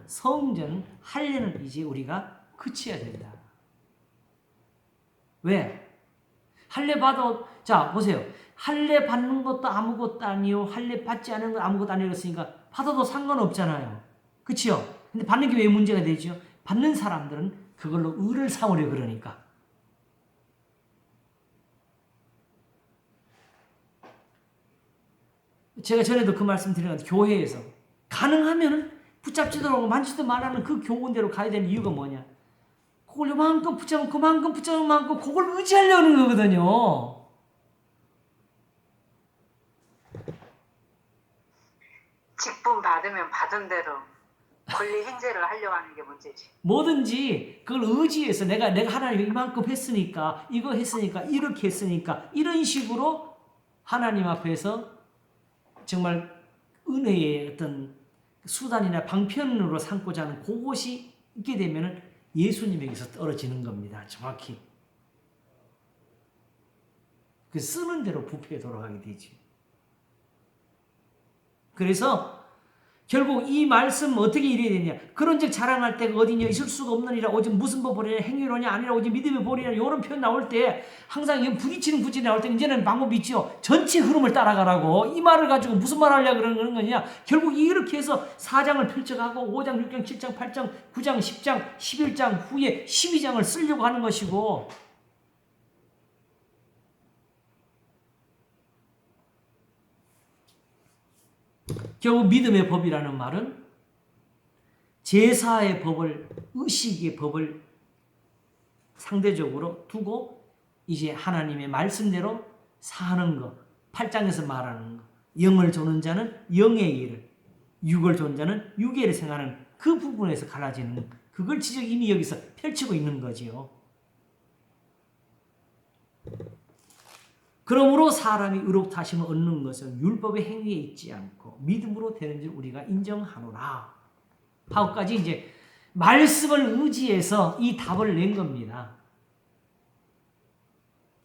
성전, 할례는 이제 우리가 그쳐야 된다. 왜? 할례 받아, 자 보세요. 할례 받는 것도 아무것도 아니요. 할례 받지 않은 건 아무것도 아니라고 했으니까 받아도 상관없잖아요. 그치요? 근데 받는 게 왜 문제가 되죠? 받는 사람들은 그걸로 의를 삼으려 그러니까. 제가 전에도 그 말씀 드렸는데 교회에서 가능하면 붙잡지도 않고 만지도 말하는 그 교훈대로 가야 되는 이유가 뭐냐? 그걸 요만큼 붙잡으면 그만큼 붙잡은 만큼 그걸 의지하려는 거거든요. 직분 받으면 받은 대로 권리 행제를 하려고 하는 게 문제지. 뭐든지 그걸 의지해서 내가 하나님 이만큼 했으니까 이거 했으니까 이렇게 했으니까 이런 식으로 하나님 앞에서 정말 은혜의 어떤 수단이나 방편으로 삼고자 하는 그것이 있게 되면 예수님에게서 떨어지는 겁니다. 정확히. 그 쓰는 대로 부패에 돌아가게 되지. 그래서 결국 이 말씀 어떻게 이래야 되냐? 그런즉 자랑할 때가 어디냐? 있을 수가 없느니라. 오직 무슨 법으로냐? 행위로냐? 아니라 오직 믿음의 법이냐? 이런 표현 나올 때 항상 부딪히는 구절이 나올 때 이제는 방법이 있죠. 전체 흐름을 따라가라고. 이 말을 가지고 무슨 말 하려고 그러는 거냐? 결국 이렇게 해서 4장을 펼쳐가고 5장, 6장, 7장, 8장, 9장, 10장, 11장 후에 12장을 쓰려고 하는 것이고 결국 믿음의 법이라는 말은 제사의 법을, 의식의 법을 상대적으로 두고 이제 하나님의 말씀대로 사는 것, 8장에서 말하는 것, 영을 조는 자는 영의 일을, 육을 조는 자는 육의 일을 생각하는 그 부분에서 갈라지는, 그걸 지적 이미 여기서 펼치고 있는 거지요. 그러므로 사람이 의롭다심을 얻는 것은 율법의 행위에 있지 않고 믿음으로 되는 줄 우리가 인정하노라 하고까지 이제 말씀을 의지해서 이 답을 낸 겁니다.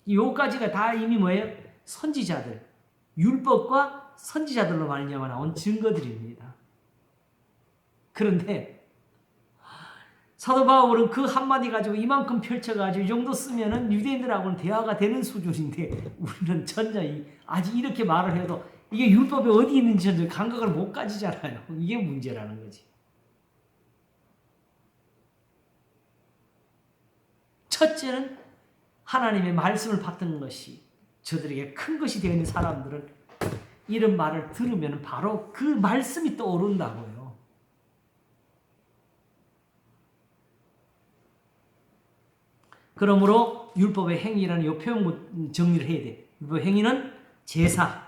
요까지가 다 이미 뭐예요? 선지자들, 율법과 선지자들로 말미암아 나온 증거들입니다. 그런데 사도 바울은 그 한마디 가지고 이만큼 펼쳐가지고 이 정도 쓰면은 유대인들하고는 대화가 되는 수준인데, 우리는 전혀 아직 이렇게 말을 해도 이게 율법에 어디 있는지 전혀 감각을 못 가지잖아요. 이게 문제라는 거지. 첫째는 하나님의 말씀을 받는 것이 저들에게 큰 것이 되어 있는 사람들은 이런 말을 들으면 바로 그 말씀이 떠오른다고요. 그러므로 율법의 행위라는 이 표현 정리를 해야 돼. 율법의 행위는 제사,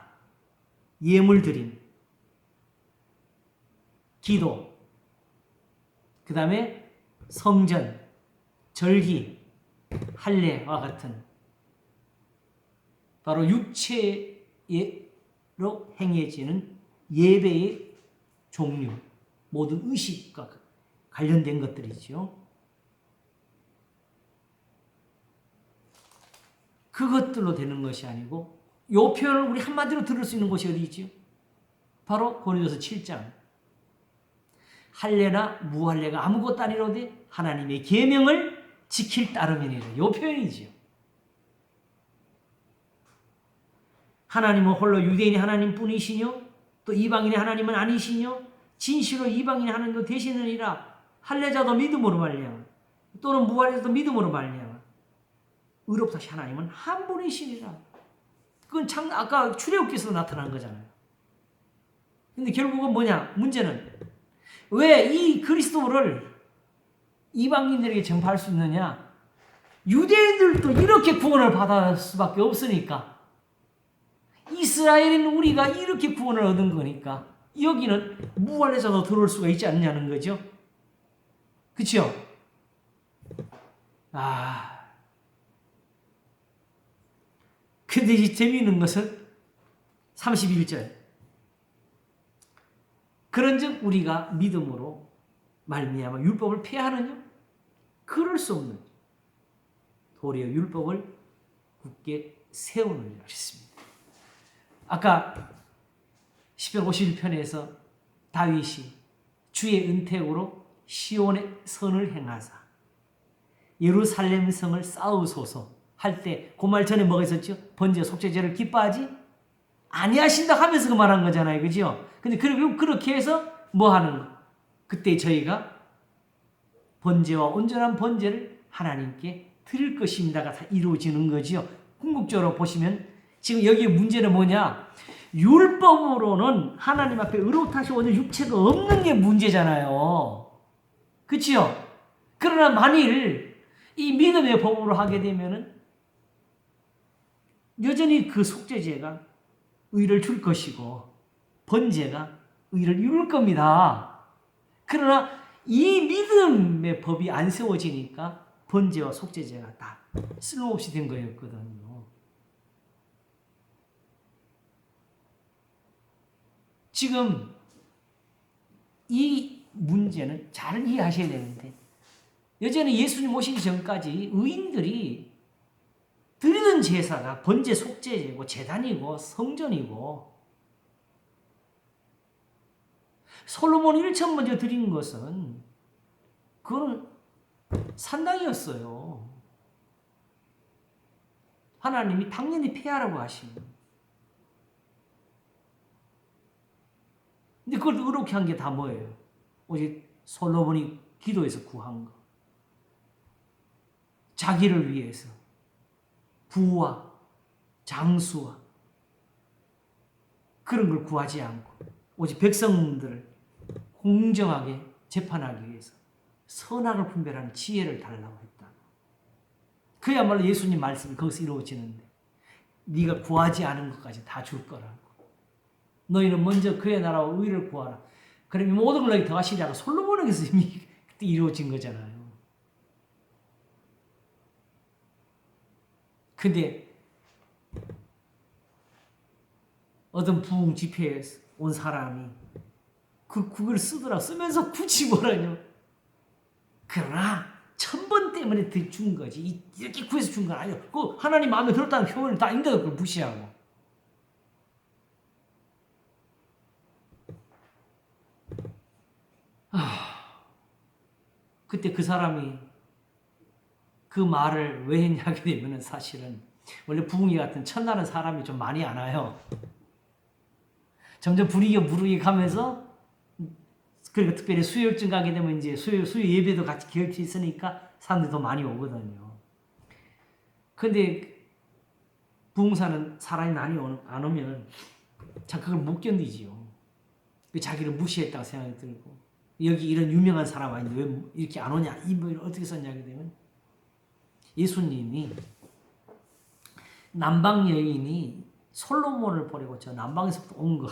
예물 드림, 기도, 그 다음에 성전, 절기, 할례와 같은 바로 육체로 행해지는 예배의 종류, 모든 의식과 관련된 것들이죠. 그것들로 되는 것이 아니고, 이 표현을 우리 한마디로 들을 수 있는 곳이 어디 있죠? 바로 고린도서 7장. 할례나 무할례가 아무것도 아니로되 하나님의 계명을 지킬 따름이니라. 이 표현이지요. 하나님은 홀로 유대인이 하나님뿐이시뇨 또 이방인의 하나님은 아니시뇨 진실로 이방인의 하나님도 되시느니라. 할례자도 믿음으로 말미암아 또는 무할례자도 믿음으로 말미암아 의롭다시 하나님은 한 분이시니라. 그건 참 아까 출애굽기에서 나타난 거잖아요. 근데 결국은 뭐냐? 문제는 왜 이 그리스도를 이방인들에게 전파할 수 있느냐? 유대인들도 이렇게 구원을 받을 수밖에 없으니까, 이스라엘인 우리가 이렇게 구원을 얻은 거니까 여기는 무할례자도 들어올 수가 있지 않느냐는 거죠. 그렇죠? 근데 이 재미있는 것은 31절. 그런즉 우리가 믿음으로 말미암아 율법을 폐하느냐? 그럴 수 없는, 도리어 율법을 굳게 세우느니라 했습니다. 아까 시편 51편에서 다윗이 주의 은택으로 시온의 선을 행하사 예루살렘 성을 쌓으소서 할 때 그 말 전에 뭐가 있었죠? 번제 속죄제를 기뻐하지 아니하신다 하면서 그 말한 거잖아요. 그죠? 근데 그렇게 해서 뭐 하는 거? 그때 저희가 번제와 온전한 번제를 하나님께 드릴 것입니다가 다 이루어지는 거죠. 궁극적으로 보시면 지금 여기에 문제는 뭐냐? 율법으로는 하나님 앞에 의롭다시고 오늘 육체가 없는 게 문제잖아요. 그치요? 그러나 만일 이 믿음의 법으로 하게 되면은 여전히 그 속죄제가 의를 줄 것이고 번제가 의를 이룰 겁니다. 그러나 이 믿음의 법이 안 세워지니까 번제와 속죄제가 다 쓸모없이 된 거였거든요. 지금 이 문제는 잘 이해하셔야 되는데, 여전히 예수님 오시기 전까지 의인들이 드리는 제사가 번제 속죄제고 제단이고 성전이고, 솔로몬 1천 먼저 드린 것은 그건 산당이었어요. 하나님이 당연히 폐하라고 하시는. 근데 그걸 의롭게 한 게 다 뭐예요? 오직 솔로몬이 기도해서 구한 거. 자기를 위해서 부와 장수와 그런 걸 구하지 않고 오직 백성들을 공정하게 재판하기 위해서 선악을 분별하는 지혜를 달라고 했다. 그야말로 예수님 말씀이 거기서 이루어지는데 네가 구하지 않은 것까지 다 줄 거라고. 너희는 먼저 그의 나라와 의를 구하라. 그럼 이 모든 걸 너희 더하시리라고 솔로몬에게서 이미 그때 이루어진 거잖아요. 근데 어떤 부흥 집회에 온 사람이 그걸 쓰면서 굳이 뭐라뇨. 그러나 1000번 때문에 준 거지. 이렇게 구해서 준 건 아니에요. 그 하나님 마음에 들었다는 표현을 다 인데도 그걸 무시하고. 그때 그 사람이 그 말을 왜 했냐게 되면은 사실은 원래 부흥회 같은 첫날은 사람이 좀 많이 안 와요. 점점 분위기가 무르익어가면서 그리고 특별히 수요일쯤 가게 되면 이제 수요 예배도 같이 겹쳐 있으니까 사람들이 더 많이 오거든요. 근데 부흥사는 사람이 많이 안 오면 참 그걸 못 견디지요. 자기를 무시했다고 생각이 들고 여기 이런 유명한 사람 아닌데 왜 이렇게 안 오냐 이 뭐 어떻게 썼냐게 되면 예수님이 남방 여인이 솔로몬을 보내고 저 남방에서부터 온 거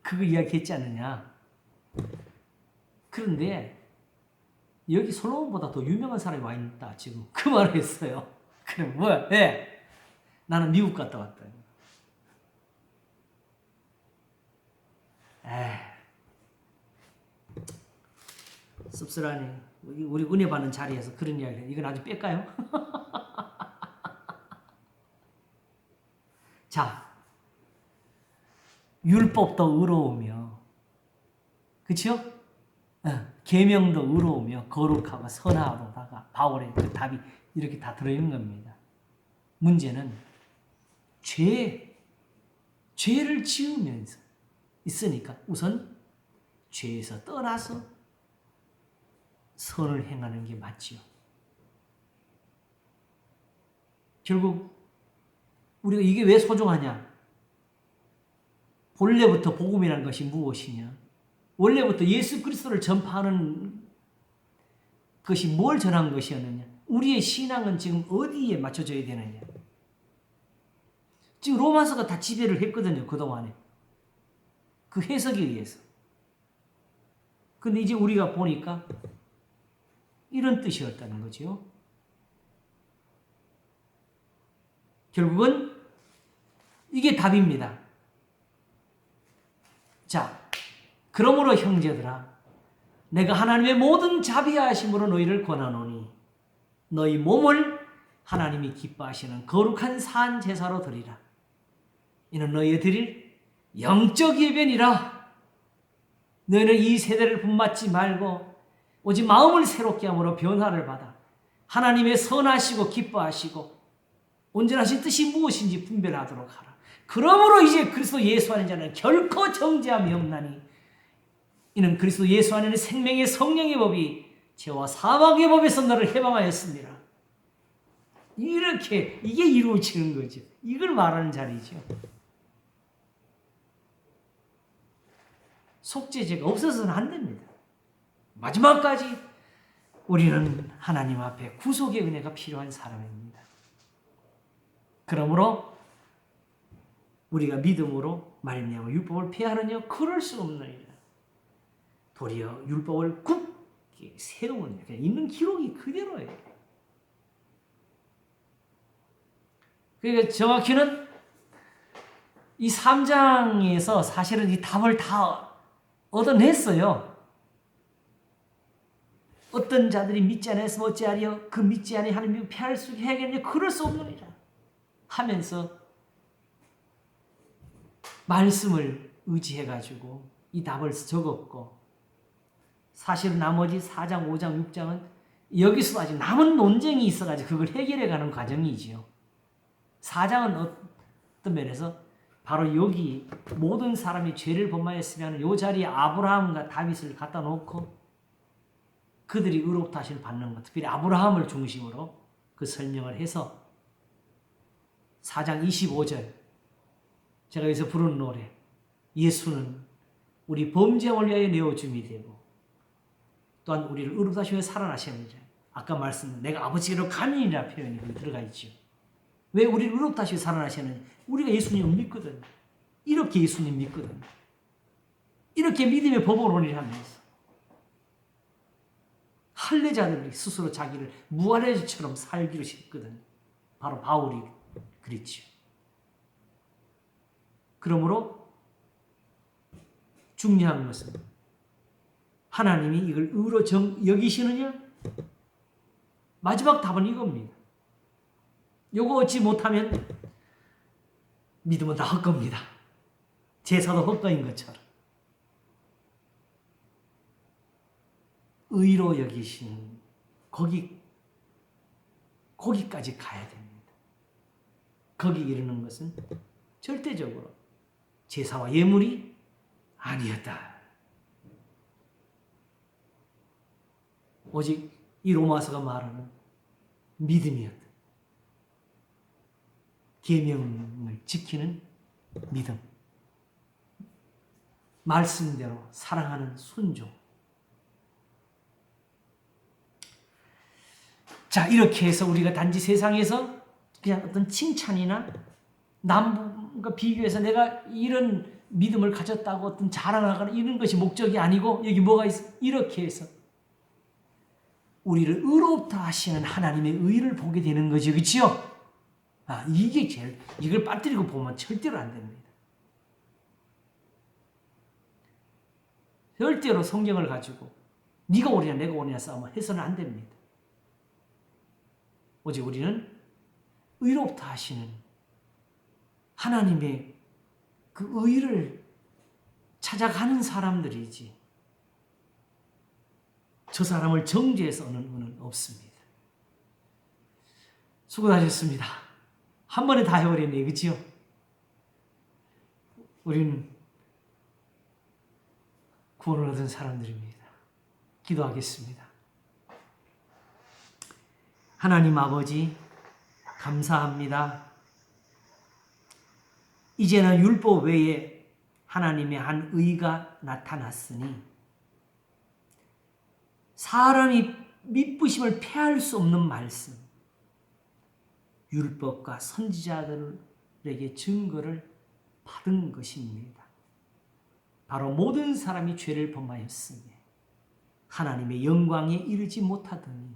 그거 이야기했지 않느냐. 그런데 여기 솔로몬보다 더 유명한 사람이 와 있다 지금 그 말을 했어요. 그럼 뭐야? 네. 나는 미국 갔다 왔다. 씁쓸하네. 우리 은혜 받는 자리에서 그런 이야기를 이건 아주 뺄까요? 자, 율법도 의로우며, 그렇죠? 계명도 의로우며 거룩하고 선하도다가 바울의 그 답이 이렇게 다 들어있는 겁니다. 문제는 죄를 지으면서 있으니까 우선 죄에서 떠나서 선을 행하는 게 맞지요. 결국 우리가 이게 왜 소중하냐? 본래부터 복음이라는 것이 무엇이냐? 원래부터 예수 그리스도를 전파하는 것이 뭘 전한 것이었느냐? 우리의 신앙은 지금 어디에 맞춰져야 되느냐? 지금 로마서가 다 지배를 했거든요. 그동안에. 그 해석에 의해서. 근데 이제 우리가 보니까 이런 뜻이었다는 거죠. 결국은 이게 답입니다. 자, 그러므로 형제들아 내가 하나님의 모든 자비하심으로 너희를 권하노니 너희 몸을 하나님이 기뻐하시는 거룩한 산 제사로 드리라. 이는 너희의 드릴 영적 예배니라. 너희는 이 세대를 본받지 말고 오직 마음을 새롭게 함으로 변화를 받아 하나님의 선하시고 기뻐하시고 온전하신 뜻이 무엇인지 분별하도록 하라. 그러므로 이제 그리스도 예수 안에 자는 결코 정죄함이 없나니 이는 그리스도 예수 안에는 생명의 성령의 법이 죄와 사망의 법에서 너를 해방하였습니다. 이렇게 이게 이루어지는 거죠. 이걸 말하는 자리죠. 속죄죄가 없어서는 안 됩니다. 마지막까지 우리는 하나님 앞에 구속의 은혜가 필요한 사람입니다. 그러므로 우리가 믿음으로 말미암아 율법을 폐하느냐? 그럴 수 없느니라. 도리어 율법을 굳게 세우는 있는 기록이 그대로예요. 그러니까 정확히는 이 3장에서 사실은 이 답을 다 얻어냈어요. 어떤 자들이 믿지 않아서 어찌하리요? 그 믿지 아니 하나님이 폐할 수 해야겠냐? 그럴 수 없느니라 하면서 말씀을 의지해가지고 이 답을 적었고 사실은 나머지 4장, 5장, 6장은 여기서 아직 남은 논쟁이 있어가지고 그걸 해결해가는 과정이지요. 4장은 어떤 면에서 바로 여기 모든 사람이 죄를 범하였으면 이 자리에 아브라함과 다윗을 갖다 놓고 그들이 의롭다 하심을 받는 것, 특별히 아브라함을 중심으로 그 설명을 해서 4장 25절 제가 여기서 부르는 노래 예수는 우리 범죄함을 위하여 내어줌이 되고 또한 우리를 의롭다 하시며 살아나셨느니라. 아까 말씀 내가 아버지께로 가민이라 표현이 거기 들어가 있죠. 왜 우리를 의롭다 하시며 살아나셨느냐? 우리가 예수님을 믿거든. 이렇게 예수님 믿거든. 이렇게 믿음의 법으로를 하면서 할례자들이 스스로 자기를 무할례자처럼 살기로 했거든. 바로 바울이 그랬죠. 그러므로 중요한 것은 하나님이 이걸 의로 여기시느냐? 마지막 답은 이겁니다. 요거 얻지 못하면 믿음은 다 헛겁니다. 제사도 헛거인 것처럼. 의로 여기시는 거기까지 가야 됩니다. 거기 이르는 것은 절대적으로 제사와 예물이 아니었다. 오직 이 로마서가 말하는 믿음이었다. 계명을 지키는 믿음. 말씀대로 사랑하는 순종. 자, 이렇게 해서 우리가 단지 세상에서 그냥 어떤 칭찬이나 남과 비교해서 내가 이런 믿음을 가졌다고 어떤 자랑하거나 이런 것이 목적이 아니고 여기 뭐가 있어? 이렇게 해서 우리를 의롭다 하시는 하나님의 의를 보게 되는 거죠. 그렇죠? 이게 제일, 이걸 빠뜨리고 보면 절대로 안 됩니다. 절대로 성경을 가지고 네가 옳으냐 내가 옳으냐 싸움을 해서는 안 됩니다. 오직 우리는 의롭다 하시는 하나님의 그 의를 찾아가는 사람들이지 저 사람을 정죄해서 어는 의는 없습니다. 수고하셨습니다. 한 번에 다 해버렸네요. 그렇죠? 우리는 구원을 얻은 사람들입니다. 기도하겠습니다. 하나님 아버지 감사합니다. 이제는 율법 외에 하나님의 한 의가 나타났으니 사람이 미쁘심을 패할 수 없는 말씀, 율법과 선지자들에게 증거를 받은 것입니다. 바로 모든 사람이 죄를 범하였으며 하나님의 영광에 이르지 못하더니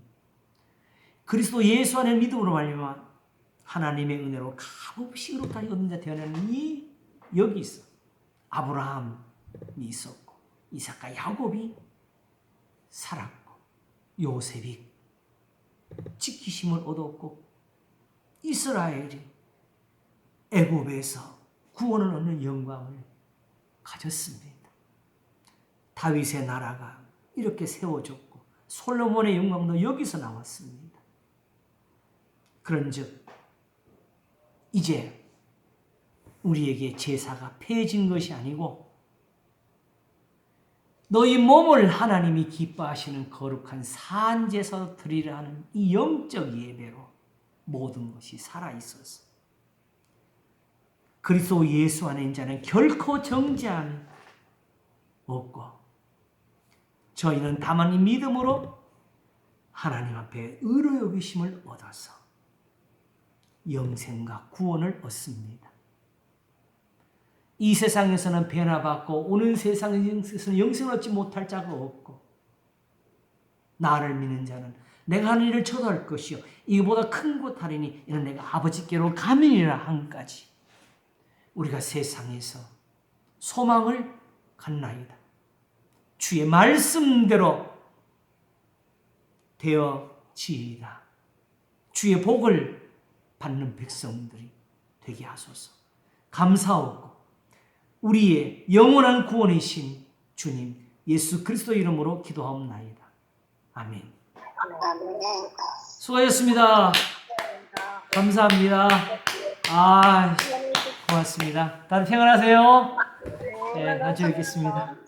그리스도 예수 안에 믿음으로 말미암아 하나님의 은혜로 값없이 의롭다 얻는 자 되었느니 여기 있어. 아브라함이 있었고 이삭과 야곱이 살았고 요셉이 지키심을 얻었고 이스라엘이 애굽에서 구원을 얻는 영광을 가졌습니다. 다윗의 나라가 이렇게 세워졌고 솔로몬의 영광도 여기서 나왔습니다. 그런즉 이제 우리에게 제사가 폐해진 것이 아니고 너희 몸을 하나님이 기뻐하시는 거룩한 산제사로 드리려 하는 이 영적 예배로 모든 것이 살아있어서 그리스도 예수 안에 있는 자는 결코 정죄함이 없고 저희는 다만 이 믿음으로 하나님 앞에 의로 여기심을 얻어서 영생과 구원을 얻습니다. 이 세상에서는 변화받고 오는 세상에서는 영생을 얻지 못할 자가 없고 나를 믿는 자는 내가 하는 일을 저도 할 것이요 이보다 큰 것 하리니 이는 내가 아버지께로 가민이라 한까지 우리가 세상에서 소망을 갖나이다. 주의 말씀대로 되어지이다. 주의 복을 받는 백성들이 되게 하소서. 감사하고 우리의 영원한 구원이신 주님 예수 그리스도 이름으로 기도하옵나이다. 아멘. 수고하셨습니다. 감사합니다. 고맙습니다. 다들 평안하세요. 네, 나중에 뵙겠습니다.